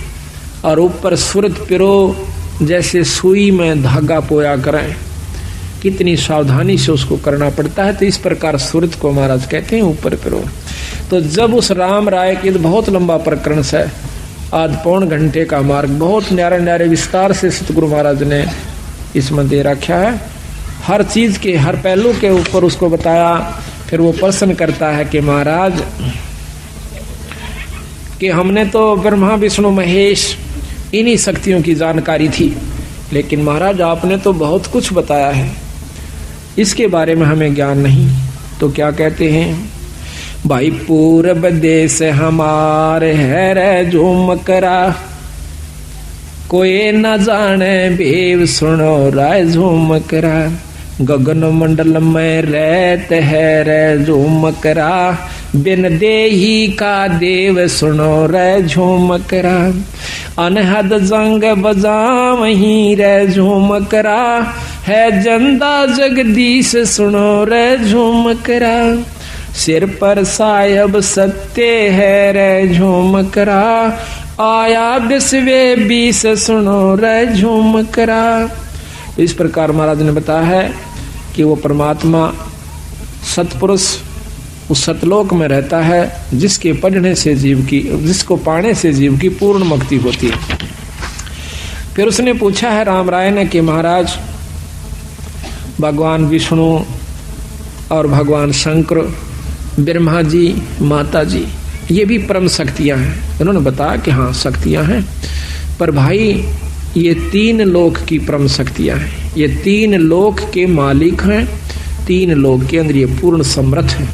और ऊपर सुरत पिरो जैसे सुई में धागा पोया करें। कितनी सावधानी से उसको करना पड़ता है। तो इस प्रकार सुरत को महाराज कहते हैं ऊपर पिरो। तो जब उस राम राय की बहुत लंबा प्रकरण से आध पौन घंटे का मार्ग बहुत न्यारे न्यारे विस्तार से सतगुरु महाराज ने इसमें दे रखा है। हर चीज के हर पहलू के ऊपर उसको बताया। फिर वो प्रश्न करता है कि महाराज कि हमने तो ब्रह्मा विष्णु महेश इन्हीं शक्तियों की जानकारी थी, लेकिन महाराज आपने तो बहुत कुछ बताया है, इसके बारे में हमें ज्ञान नहीं। तो क्या कहते हैं, भाई पूरब देश हमारे है रे झुमकरा, कोई न जाने भेव सुनो राय झुमकरा। गगन मंडल में रहत है रे झूमकरा, बिन देही का देव सुनो रे झूमकरा। अनहद जंग बजावहीं रे झूमकरा, है जंदा जगदीश सुनो रे झूमकरा। सिर पर साहब सत्य है रे झूमकरा, आया बिस्वे बीस सुनो रे झूमकरा। इस प्रकार महाराज ने बताया है कि वो परमात्मा सतपुरुष उस सतलोक में रहता है जिसके पढ़ने से जीव की, जिसको पाने से जीव की पूर्ण मुक्ति होती है। फिर उसने पूछा है राम राय ने कि महाराज भगवान विष्णु और भगवान शंकर, ब्रह्मा जी, माता जी, ये भी परम शक्तियां हैं। उन्होंने बताया कि हाँ शक्तियां हैं, पर भाई ये तीन लोक की परम शक्तियां हैं, ये तीन लोक के मालिक हैं, तीन लोक के अंदर ये पूर्ण समर्थ है।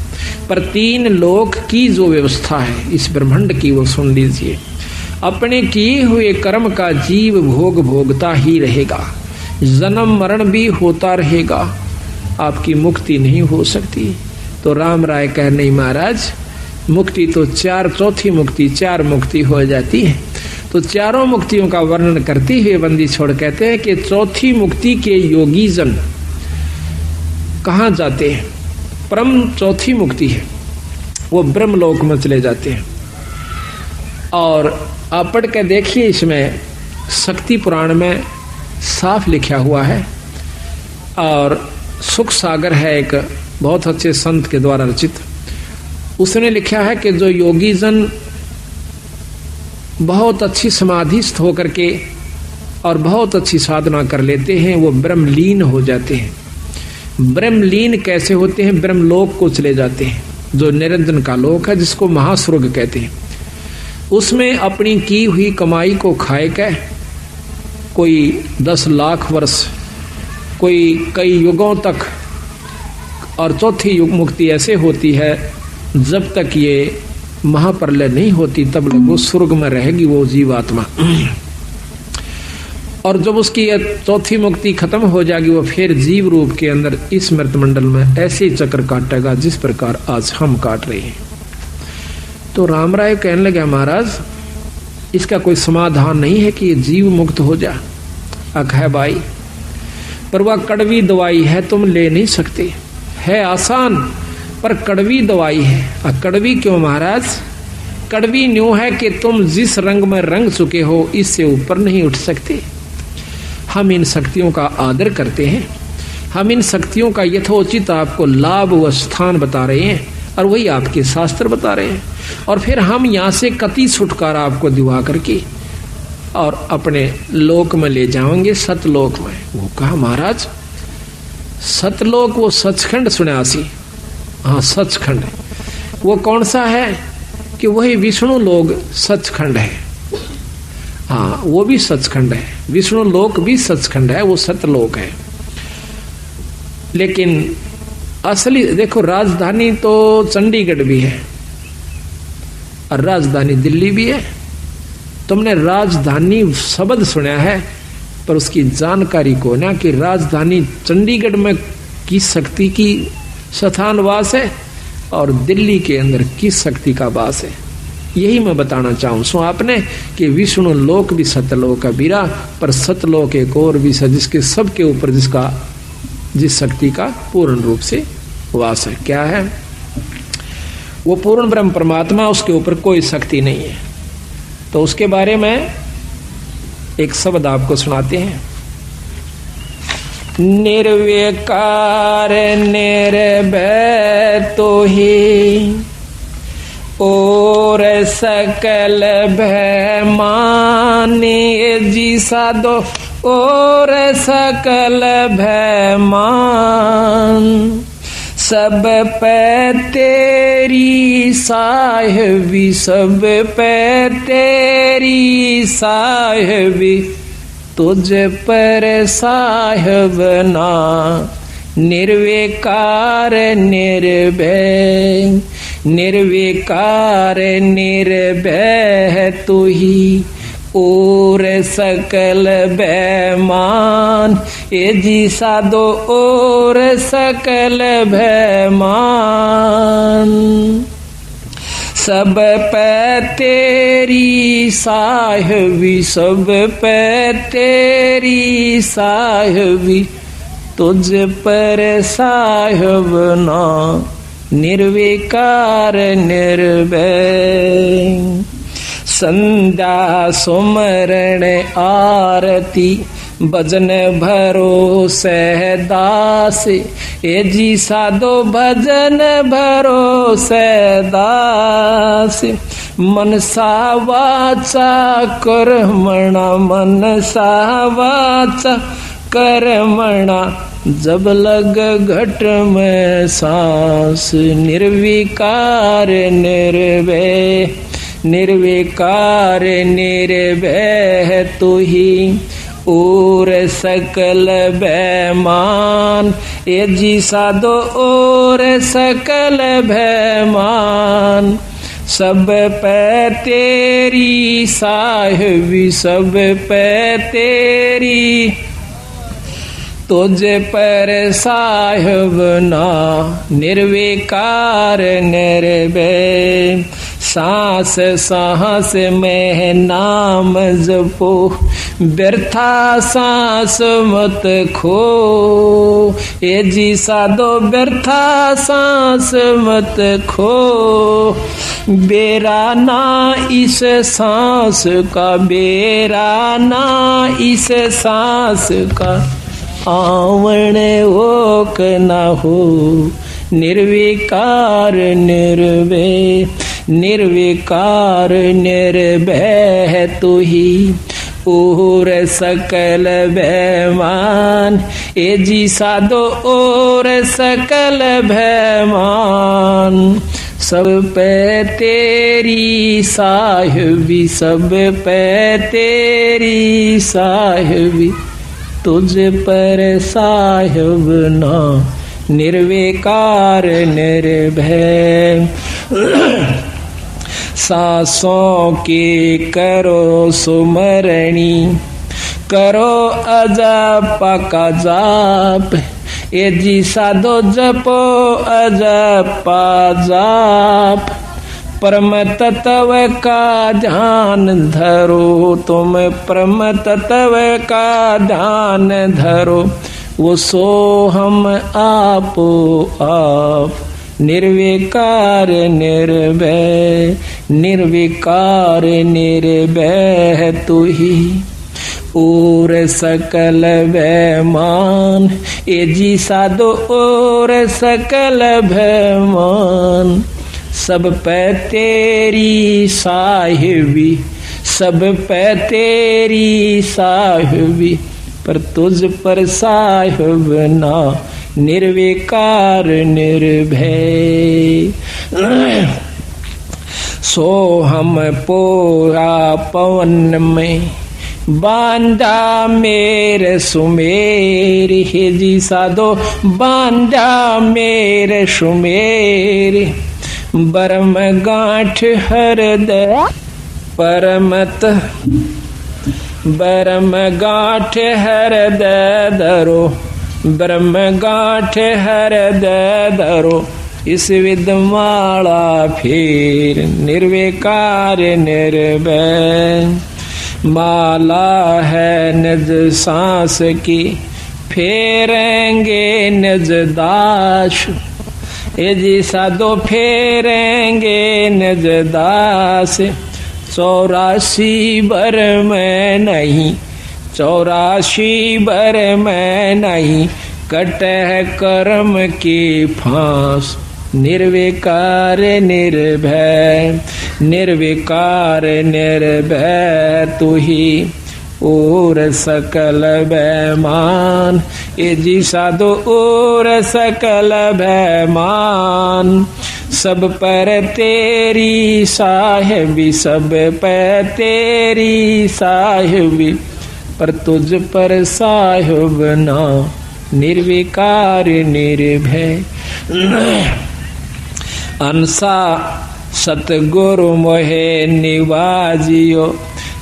पर तीन लोक की जो व्यवस्था है इस ब्रह्मांड की, वो सुन लीजिए। अपने किए हुए कर्म का जीव भोग भोगता ही रहेगा, जन्म मरण भी होता रहेगा, आपकी मुक्ति नहीं हो सकती। तो राम राय कह नहीं महाराज, मुक्ति तो चार, चौथी मुक्ति, चार मुक्ति हो जाती है। तो चारों मुक्तियों का वर्णन करते हुए बंदी छोड़ कहते हैं कि चौथी मुक्ति के योगी जन कहाँ जाते हैं? परम चौथी मुक्ति है, वो ब्रह्मलोक में चले जाते हैं। और आप पढ़ के देखिए, इसमें शक्ति पुराण में साफ लिखा हुआ है। और सुख सागर है एक बहुत अच्छे संत के द्वारा रचित, उसने लिखा है कि जो योगी जन बहुत अच्छी समाधिस्थ होकर के और बहुत अच्छी साधना कर लेते हैं, वो ब्रह्मलीन हो जाते हैं। ब्रह्मलीन कैसे होते हैं? ब्रह्मलोक को चले जाते हैं, जो निरंजन का लोक है, जिसको महास्वर्ग कहते हैं। उसमें अपनी की हुई कमाई को खाए के कोई 10 लाख वर्ष, कोई कई युगों तक, और चौथी युग मुक्ति ऐसे होती है जब तक ये महाप्रलय नहीं होती तब तक वो स्वर्ग में रहेगी वो जीवात्मा। और जब उसकी चौथी मुक्ति खत्म हो जाएगी, वो फिर जीव रूप के अंदर इस मृत मंडल में ऐसे चक्र काटेगा जिस प्रकार आज हम काट रहे हैं। तो राम राय कहने लगे महाराज इसका कोई समाधान नहीं है कि ये जीव मुक्त हो जा। है भाई, पर वह कड़वी दवाई है, तुम ले नहीं सकते। है आसान पर कड़वी दवाई है। कड़वी क्यों महाराज? कड़वी न्यूं है कि तुम जिस रंग में रंग चुके हो इससे ऊपर नहीं उठ सकते। हम इन शक्तियों का आदर करते हैं, हम इन शक्तियों का यथोचित आपको लाभ व स्थान बता रहे हैं, और वही आपके शास्त्र बता रहे हैं। और फिर हम यहाँ से कति छुटकारा आपको दिवा करके और अपने लोक में ले जाएंगे, सतलोक में। वो कहा महाराज सतलोक, वो सचखंड सुन्यासी, हाँ सचखंड। वो कौन सा है? कि वही विष्णु लोक सचखंड है। हाँ वो भी सचखंड है, विष्णु लोक भी सचखंड है, वो सतलोक है। लेकिन असली देखो, राजधानी तो चंडीगढ़ भी है और राजधानी दिल्ली भी है। तुमने राजधानी शब्द सुना है पर उसकी जानकारी को ना, कि राजधानी चंडीगढ़ में किस शक्ति की स्थान वास है और दिल्ली के अंदर किस शक्ति का वास है। यही मैं बताना चाहूँ सो आपने कि विष्णु लोक भी सतलोक का बीरा, पर सतलोक एक और भी है जिसके सबके ऊपर जिस शक्ति का पूर्ण रूप से वास है। क्या है वो? पूर्ण ब्रह्म परमात्मा, उसके ऊपर कोई शक्ति नहीं है। तो उसके बारे में एक शब्द आपको सुनाते हैं। निर्विकार निर्भय तो ही और सकल भय माने जी साधो, और सकल भय मान। सब पे तेरी साहिबी, सब पे तेरी साहिबी, तुझ पर साहिब ना। निर्विकार निर्भय, निर्विकार निर्भय तू ही और सकल बैमान, ये जी साधो और सकल बैमान। सब पे तेरी साहबी, सब पे तेरी साहबी, तुझ पर साहब ना निर्विकार निर्भय। संध्या सुमरण आरती भजन भरोसे दास, ये जी साधो भजन भरोसे दास। मनसा वाचा कर्मणा, मनसा वाचा कर्मणा, जब लग घट में सांस, निर्विकार निर्भय, निर्विकार निर्भय तू ही और सकल बैमान, ये जी साधो और सकल बैमान। सब पे तेरी साहबी, सब पे तेरी, तुझ पर साहब ना निर्विकार निर्भय। सांस सांस में नाम जपो, व्यर्था सांस मत खो, ये जी साधो व्यर्था सांस मत खो। बेरा ना इस सांस का, बेरा ना इस सांस का, आवण ओक न हो, निर्विकार निर्भय, निर्विकार निर्भय तू ही और सकल बैमान, ये जी साधो और सकल बैमान। सब पे तेरी साहबी, सब पे तेरी साहबी, तुझ पर साहब ना निर्विकार निर्भय। सांसों की करो सुमरणी, करो अजप का जाप, ये जी साधो जपो अजप जाप। परम तत्व का ध्यान धरो, तुम परम तत्व का ध्यान धरो, वो सो हम आपो आप, निर्विकार निर्भय, निर्विकार निर्भय तू ही और सकल बैमान, ये जी साधो और सकल बैमान। सब पे तेरी साहिबी, सब पे तेरी साहिबी, पर तुझ पर साहिब ना निर्विकार निर्भय। सो हम पोरा पवन में बांधा मेरे सुमेर, हे जी साधो बांधा मेरे सुमेर। बरम गांठ हृदय परमत, बरम गांठ हृदय धरो, ब्रह्म गांठ हृदय धरो। इस विदमाला फिर निर्विकार निर्भय। माला है निज सांस की, फेरेंगे निज दास, ये जी साधो फेरेंगे निज दास। 84 भर में नहीं, 84 भर में नहीं, कटे कर्म की फांस। निर्विकार निर्भय, निर्विकार निर्भय तू ही और सकल बैमान, ये जी साधो और सकल बैमान। सब पर तेरी साहिबी, सब पर तेरी साहिबी, पर तुझ पर साहिब ना निर्विकार निर्भय। अंसा सतगुरु मोहे निवाजियो,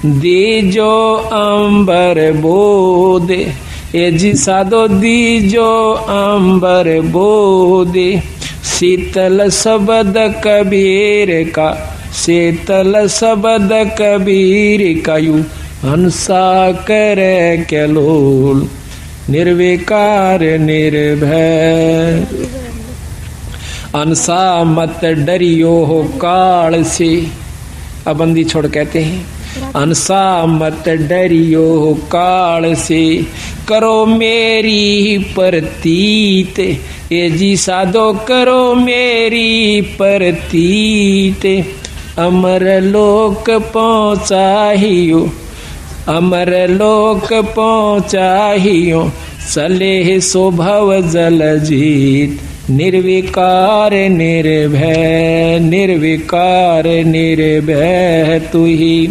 दीजो अंबर बोदे, ए जी साधो दीजो अंबर बोदे, शीतल शब्द कबीर का, शीतल शब्द कबीर का, यू हंसा करे कैलोल, निर्विकार निर्भय। हंसा मत डरियो हो काल से, अब बंदी छोड़ कहते हैं, हंसा मत डरियो हो काल से, करो मेरी प्रतीत, ये जी साधो करो मेरी प्रतीत, अमर लोक पहुँचाहियो, अमर लोक पहुँचाहियो, सलेह शोभव जल जीत, निर्विकार निर्भय, निर्विकार निर्भय तू ही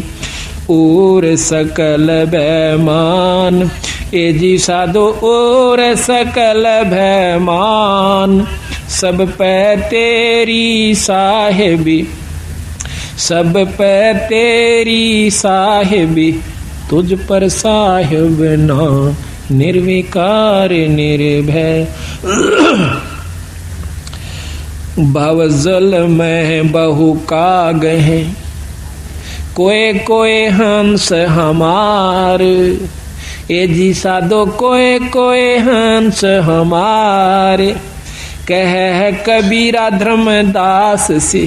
और सकल भयमान, ए जी साधो और सकल भयमान, सब पे तेरी साहिबी, सब पे तेरी साहिबी, तुझ पर साहिब ना, निर्विकार निर्भय। भवजल में बहु काग हैं, कोए कोए हंस हमार, ए जी साधो कोए कोए हंस हमारे, कह कबीरा धर्मदास से,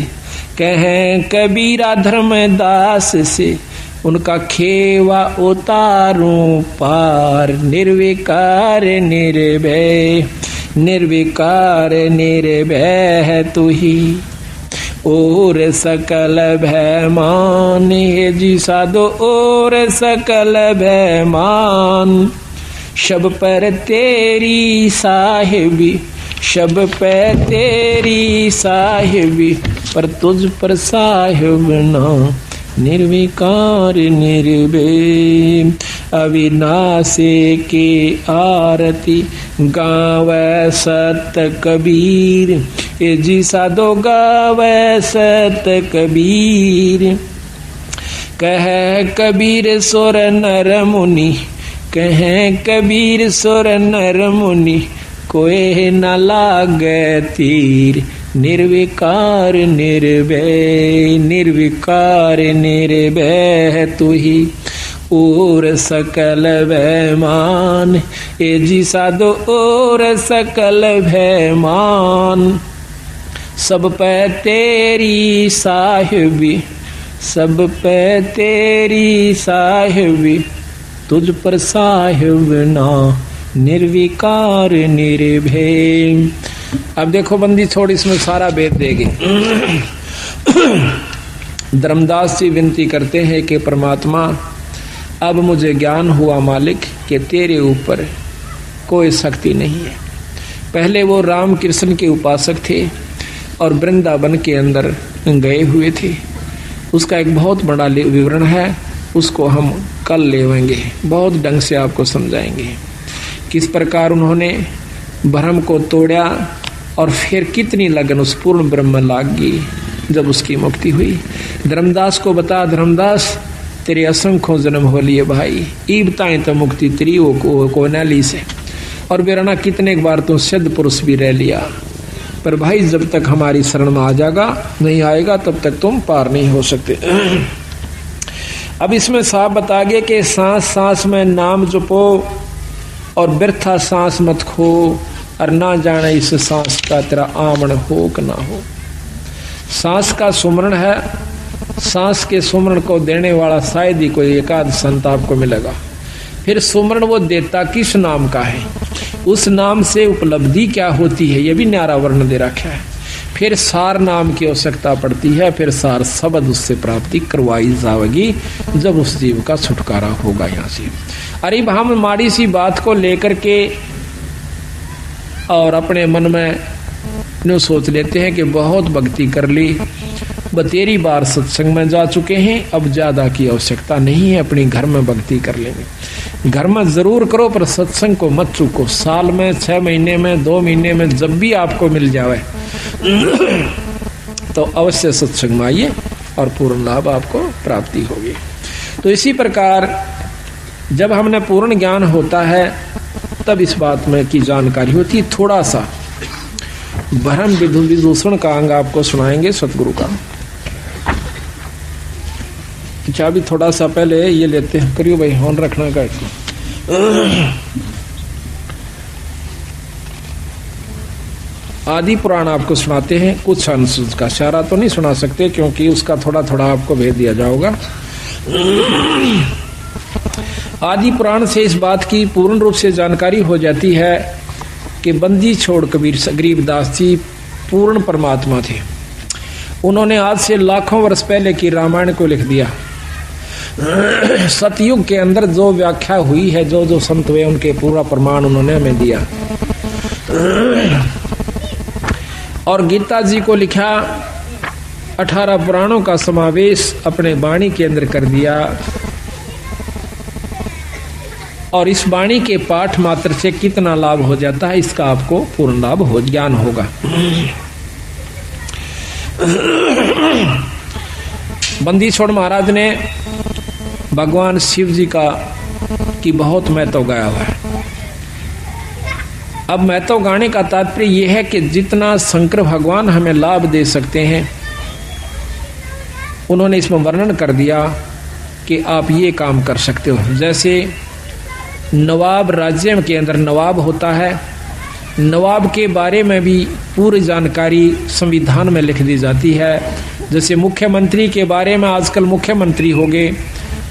कह कबीरा धर्मदास से, उनका खेवा उतारूं पार, निर्विकार निर्भय, निर्विकार निर्भय है तू ही और सकल भयमान, हे जी साधो और सकल भयमान, शब पर तेरी साहिबी, शब पे तेरी साहिबी, पर तुझ पर साहिब ना, निर्विकार निर्भय। अविनाशी की आरती गावे सत कबीर, ए जी साधो गावे सत कबीर, कह कबीर सुर नर मुनि, कह कबीर सुर नर मुनि, कोई न लागे तीर, निर्विकार निर्भय, निर्विकार निर्भय तू ही और सकल भयमान, ए जी साधो और सकल भयमान, सब पे तेरी साहिबी, सब पे तेरी साहिबी, तुझ पर साहिब ना, निर्विकार निर्भय। अब देखो बंदी छोड़, इसमें सारा भेद देगी। धर्मदास जी विनती करते हैं कि परमात्मा अब मुझे ज्ञान हुआ मालिक कि तेरे ऊपर कोई शक्ति नहीं है। पहले वो राम कृष्ण के उपासक थे और वृंदावन के अंदर गए हुए थे। उसका एक बहुत बड़ा विवरण है, उसको हम कल लेवेंगे, बहुत ढंग से आपको समझाएंगे किस प्रकार उन्होंने भ्रम को तोड़ा और फिर कितनी लगन उस पूर्ण ब्रह्म लाग गई जब उसकी मुक्ति हुई। धर्मदास को बता, धर्मदास तेरे असंख्यों जन्म हो लिए भाई, ई बताएं तो मुक्ति तेरी को नैली से, और बेराना कितने बार तो सिद्ध पुरुष भी रह लिया, पर भाई जब तक हमारी शरण में आ जाएगा नहीं आएगा तब तक तुम पार नहीं हो सकते। अब इसमें साफ बता गए कि सांस सांस में नाम जपो और व्यर्था सांस मत खो, और ना जाने इस सांस का तेरा आमन हो कि ना हो। सांस का सुमरण है, सांस के सुमरण को देने वाला शायद ही कोई एकाध संत आपको मिलेगा। फिर सुमरण वो देता किस नाम का है, उस नाम से उपलब्धि क्या होती है, ये भी न्यारा वर्ण दे रखा है। फिर सार नाम की आवश्यकता पड़ती है, फिर सार शब्द उससे प्राप्ति करवाई जाएगी जब उस जीव का छुटकारा होगा यहाँ से। अरे हम माड़ी सी बात को लेकर के और अपने मन में यूँ सोच लेते हैं कि बहुत भक्ति कर ली, बतेरी बार सत्संग में जा चुके हैं, अब ज्यादा की आवश्यकता नहीं है, अपनी घर में भक्ति कर लेंगे। घर में जरूर करो पर सत्संग को मत चूको। साल में 6 महीने में 2 महीने में जब भी आपको मिल जाए तो अवश्य सत्संग में आइए और पूर्ण लाभ आपको प्राप्ति होगी। तो इसी प्रकार जब हमने पूर्ण ज्ञान होता है तब इस बात में की जानकारी होती। थोड़ा सा भ्रम विदूषण का अंग आपको सुनाएंगे सतगुरु का। अच्छा अभी थोड़ा सा पहले ये लेते हैं, करियो भाई हॉर्न रखना का। आदि पुराण आपको सुनाते हैं, कुछ अंश का सारा तो नहीं सुना सकते क्योंकि उसका थोड़ा थोड़ा आपको भेद दिया जाएगा। आदि पुराण से इस बात की पूर्ण रूप से जानकारी हो जाती है कि बंदी छोड़ कबीर गरीबदास जी पूर्ण परमात्मा थे। उन्होंने आज से लाखों वर्ष पहले की रामायण को लिख दिया। सतयुग के अंदर जो व्याख्या हुई है, जो जो संत हुए उनके पूरा प्रमाण उन्होंने हमें दिया। और गीता जी को लिखा, 18 पुराणों का समावेश अपने वाणी के अंदर कर दिया। और इस वाणी के पाठ मात्र से कितना लाभ हो जाता है इसका आपको पूर्ण लाभ हो ज्ञान होगा। बंदी छोड़ महाराज ने भगवान शिव जी की बहुत महत्व गाया हुआ है। अब महत्व गाने का तात्पर्य यह है कि जितना शंकर भगवान हमें लाभ दे सकते हैं उन्होंने इसमें वर्णन कर दिया कि आप ये काम कर सकते हो। जैसे नवाब राज्य के अंदर नवाब होता है, नवाब के बारे में भी पूरी जानकारी संविधान में लिख दी जाती है। जैसे मुख्यमंत्री के बारे में, आजकल मुख्यमंत्री हो गए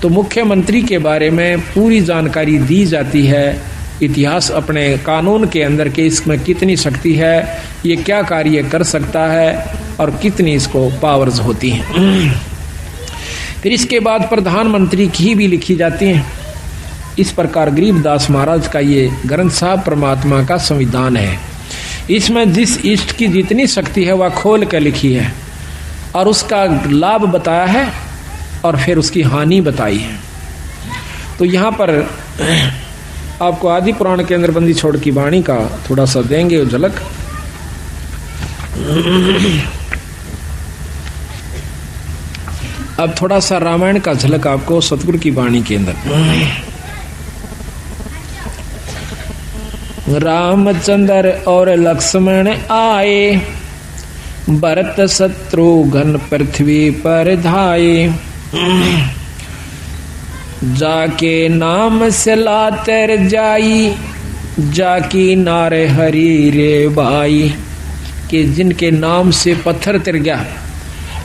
तो मुख्यमंत्री के बारे में पूरी जानकारी दी जाती है। इतिहास अपने कानून के अंदर के इसमें कितनी शक्ति है, ये क्या कार्य कर सकता है और कितनी इसको पावर्स होती हैं। फिर इसके बाद प्रधानमंत्री की भी लिखी जाती हैं। इस प्रकार गरीबदास महाराज का ये ग्रंथ साहब परमात्मा का संविधान है। इसमें जिस इष्ट की जितनी शक्ति है वह खोल कर लिखी है और उसका लाभ बताया है और फिर उसकी हानि बताई है। तो यहाँ पर आपको आदि पुराण के अंदर बंदी छोड़ की वाणी का थोड़ा सा देंगे झलक। अब थोड़ा सा रामायण का झलक आपको सतगुरु की वाणी के अंदर। रामचंद्र और लक्ष्मण आए, भरत शत्रुघ्न पृथ्वी पर धाये। जाके नाम से लातर जाई, जाकी नारे हरी रे भाई। कि जिनके नाम से पत्थर तिर गया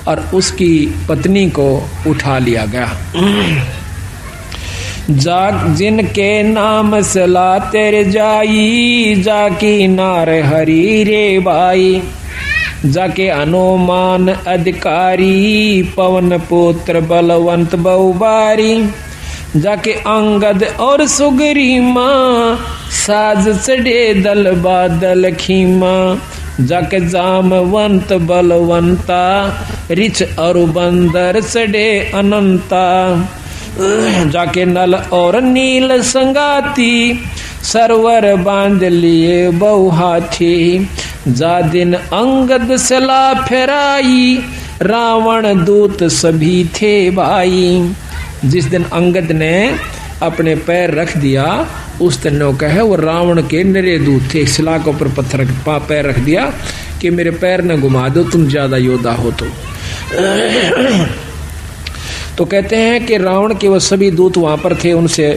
और उसकी पत्नी को उठा लिया गया। जिनके नाम से लातर जाई, जाकी नारे हरी रे भाई। जाके हनुमान अधिकारी, पवन पुत्र बलवंत बहुबारी। जाके अंगद और सुग्रीमा, साज चढ़े दल बादल खीमा। जाके जामवंत बलवंता, रिच और बंदर चढ़े अनंता। जाके नल और नील संगाती, सरवर बांध लिए बहु हाथी। जा दिन अंगद सला फेराई, रावण दूत सभी थे भाई। जिस दिन अंगद ने अपने पैर रख दिया उस दिन वो कहे वो रावण के निरे दूत थे। शिला के ऊपर पत्थर पैर रख दिया कि मेरे पैर न घुमा दो, तुम ज्यादा योद्धा हो। तो कहते हैं कि रावण के वो सभी दूत वहां पर थे, उनसे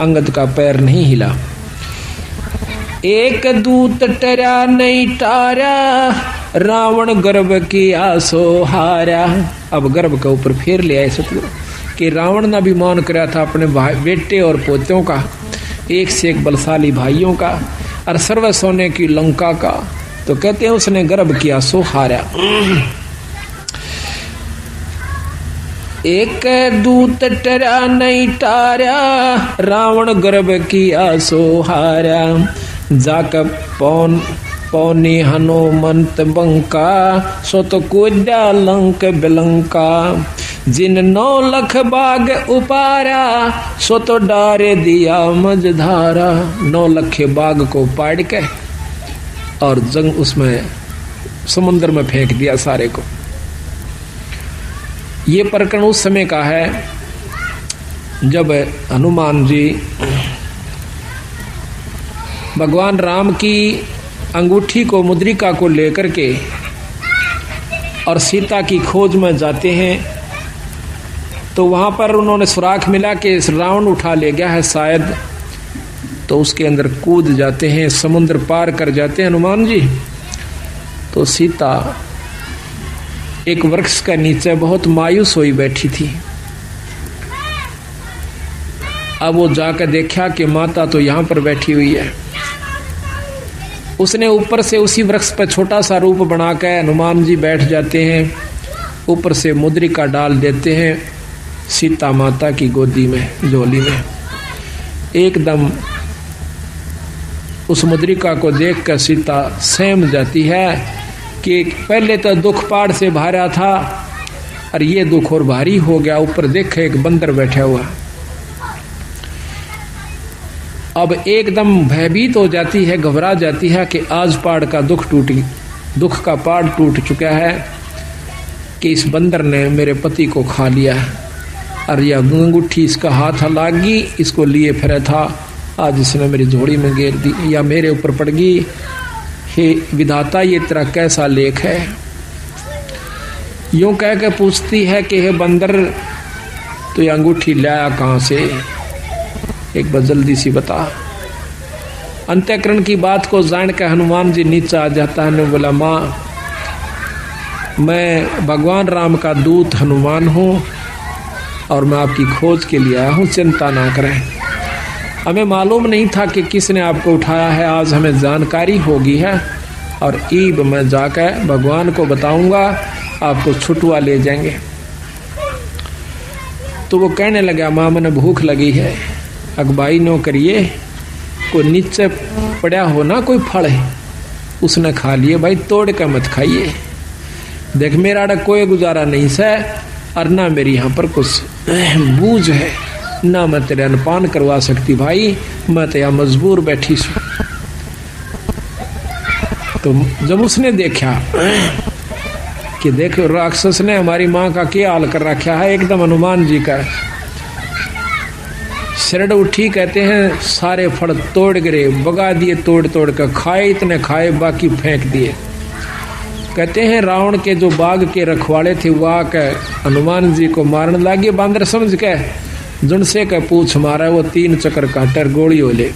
अंगद का पैर नहीं हिला। एक दूत टरा नहीं टारा, रावण गर्भ की आसो हारा। अब गर्भ के ऊपर फेर ले आए सतगुरु कि रावण ने अभिमान कराया था अपने बेटे और पोतों का, एक से एक बलशाली भाइयों का और सर्व सोने की लंका का। तो कहते हैं उसने गर्भ किया सो हारा। एक दूत टरा नहीं टारा, रावण गर्भ किया सो हारा। जाकर पौनी हनुमंत बंका, सो तो कूदा लंक बिलंका। जिन 9 लख बाग उपारा, सो तो डारे दिया मझधारा। 9 लख बाग को पाड़ के और जंग उसमें समुद्र में फेंक दिया सारे को। ये प्रकरण उस समय का है जब हनुमान जी भगवान राम की अंगूठी को, मुद्रिका को लेकर के और सीता की खोज में जाते हैं, तो वहां पर उन्होंने सुराख मिला कि रावण उठा ले गया है शायद, तो उसके अंदर कूद जाते हैं, समुद्र पार कर जाते हैं हनुमान जी। तो सीता एक वृक्ष के नीचे बहुत मायूस हुई बैठी थी। अब वो जाकर देखा कि माता तो यहां पर बैठी हुई है। उसने ऊपर से उसी वृक्ष पर छोटा सा रूप बनाकर हनुमान जी बैठ जाते हैं, ऊपर से मुद्रिका डाल देते हैं सीता माता की गोदी में, झोली में। एकदम उस मुद्रिका को देखकर सीता सहम जाती है कि पहले तो दुख पहाड़ से भारा था और ये दुख और भारी हो गया। ऊपर देखे एक बंदर बैठा हुआ। अब एकदम भयभीत हो जाती है, घबरा जाती है कि आज पहाड़ का दुख का पहाड़ टूट चुका है कि इस बंदर ने मेरे पति को खा लिया और यह अंगूठी इसका हाथ लागी, इसको लिए फिर था, आज इसने मेरी झोली में घेर दी या मेरे ऊपर पड़ गई। हे विधाता, ये तेरा कैसा लेख है? यूं कह के पूछती है कि हे बंदर, तो ये अंगूठी लाया कहां से? एक बार जल्दी सी बता। अंतःकरण की बात को जान कर हनुमान जी नीचे आ जाता है ने बोला, माँ मैं भगवान राम का दूत हनुमान हूँ और मैं आपकी खोज के लिए आया हूँ, चिंता ना करें। हमें मालूम नहीं था कि किसने आपको उठाया है, आज हमें जानकारी होगी है और ईब मैं जाकर भगवान को बताऊंगा, आपको छुटवा ले जाएंगे। तो वो कहने लगा, माँ मैंने भूख लगी है, अगबाई नो करिए, कोई नीचे पड़ा हो ना कोई फल है उसने खा लिए, भाई तोड़ कर मत खाइए। देख मेरा कोई गुजारा नहीं से और ना मेरी यहाँ पर कुछ बूझ है, ना मैं तेरे अनपान करवा सकती भाई, मैं तो यहाँ मजबूर बैठी सू। तो जब उसने देखा कि देखो राक्षस ने हमारी माँ का क्या हाल कर रखा है, एकदम हनुमान जी का शरण उठी, कहते हैं सारे फल तोड़ गिरे, बगा दिए, तोड़ तोड़ कर खाए, इतने खाए बाकी फेंक दिए। कहते हैं रावण के जो बाग के रखवाले थे वो आकर हनुमान जी को मारने लगे, बांदर समझ के जुनसे का पूछ मारा, वो 3 चक्कर काटर गोली होले।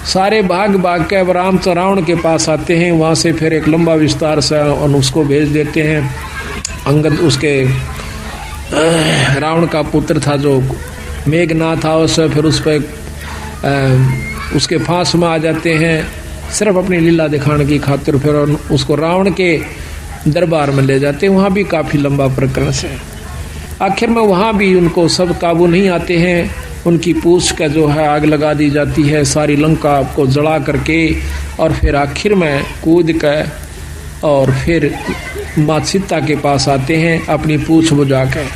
सारे भाग भाग के अब रावण के पास आते हैं, वहां से फिर एक लंबा विस्तार से उसको भेज देते हैं। अंगद उसके रावण का पुत्र था जो मेघनाथ था, उससे फिर उस पर उसके फांस में आ जाते हैं, सिर्फ अपनी लीला दिखाने की खातिर। फिर उसको रावण के दरबार में ले जाते हैं, वहाँ भी काफ़ी लंबा प्रकरण है। आखिर में वहाँ भी उनको सब काबू नहीं आते हैं, उनकी पूंछ का जो है आग लगा दी जाती है, सारी लंका को जला करके, और फिर आखिर में कूद कर और फिर माँ सीता के पास आते हैं अपनी पूंछ बुझा कर।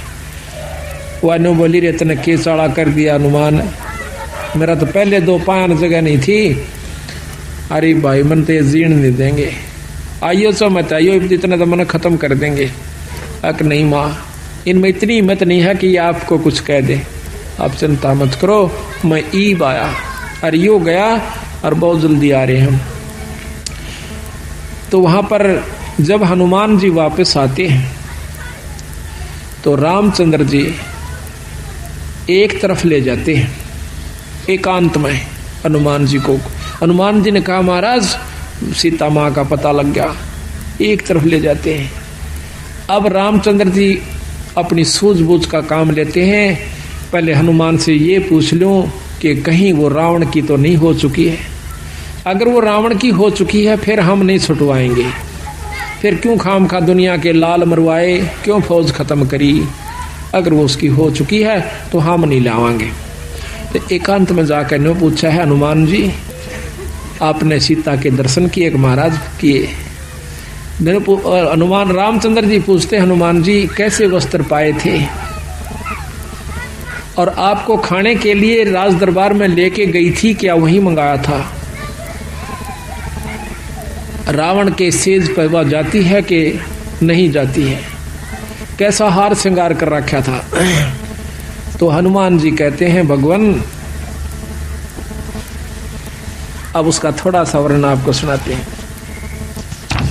वानो बोली रे तने के चाड़ा कर दिया हनुमान, मेरा तो पहले 2 पायन जगह नहीं थी। अरे भाई मन तो जीर्ण नहीं देंगे, आइयो सो मत आइयो, इतना तो मन खत्म कर देंगे। अक नहीं माँ, इनमें इतनी हिम्मत नहीं है कि ये आपको कुछ कह दे, आप चिंता मत करो, मैं ईब आया और यो गया और बहुत जल्दी आ रहे हम। तो वहां पर जब हनुमान जी वापस आते हैं तो रामचंद्र जी एक तरफ ले जाते हैं एकांत में हनुमान जी को। हनुमान जी ने कहा महाराज सीता माँ का पता लग गया, एक तरफ ले जाते हैं। अब रामचंद्र जी अपनी सूझबूझ का काम लेते हैं, पहले हनुमान से ये पूछ लूं कि कहीं वो रावण की तो नहीं हो चुकी है। अगर वो रावण की हो चुकी है फिर हम नहीं छुटवाएंगे, फिर क्यों खाम खा दुनिया के लाल मरवाए, क्यों फौज खत्म करी। अगर वो उसकी हो चुकी है तो हम नहीं लावांगे। तो एकांत में जाकर ने पूछा है, हनुमान जी आपने सीता के दर्शन किए महाराज? किए। हनुमान रामचंद्र जी पूछते हनुमान जी कैसे वस्त्र पाए थे और आपको खाने के लिए राज दरबार में लेके गई थी, क्या वही मंगाया था? रावण के सेज पर वह जाती है कि नहीं जाती है? कैसा हार श्रृंगार कर रखा था? तो हनुमान जी कहते हैं भगवान, अब उसका थोड़ा सा वर्णन आपको सुनाते हैं।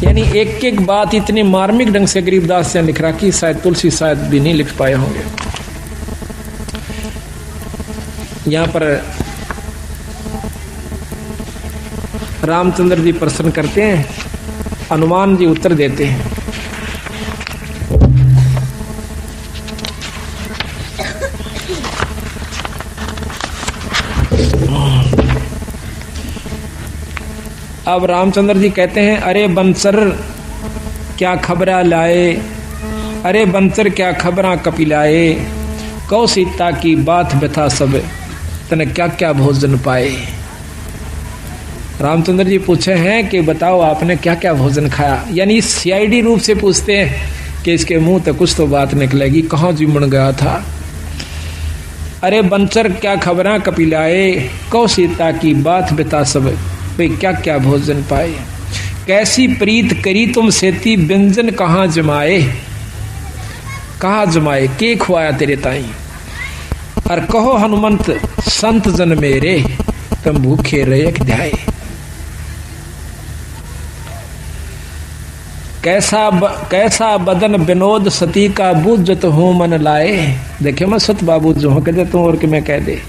यानी एक एक बात इतनी मार्मिक ढंग से गरीबदास ने लिख रखी, शायद तुलसी शायद भी नहीं लिख पाए होंगे। यहां पर रामचंद्र जी प्रश्न करते हैं, हनुमान जी उत्तर देते हैं। अब रामचंद्र जी कहते हैं, अरे बंसर क्या खबरा लाए, अरे बंसर क्या खबरा कपिलाए, कौ सीता की बात बता सब, तने क्या क्या भोजन पाए। रामचंद्र जी पूछे हैं कि बताओ आपने क्या क्या भोजन खाया। यानी सीआईडी रूप से पूछते हैं कि इसके मुंह तक कुछ तो बात निकलेगी, कहाँ जुमन गया था। अरे बंसर क्या खबरा कपिलाए, कौ सीता की बात बता सब, वे क्या क्या भोजन पाए। कैसी प्रीत करी तुम सेती, व्यंजन कहाँ जमाए, कहाँ जमाए, के खुआया तेरे ताई। और कहो हनुमंत संत जन मेरे, तुम भूखे रहे ध्याए। कैसा बदन विनोद सती का, बुझत हूं मन लाए। देखे मैं सत बाबू जो कह दे तू और कि मैं कह दे।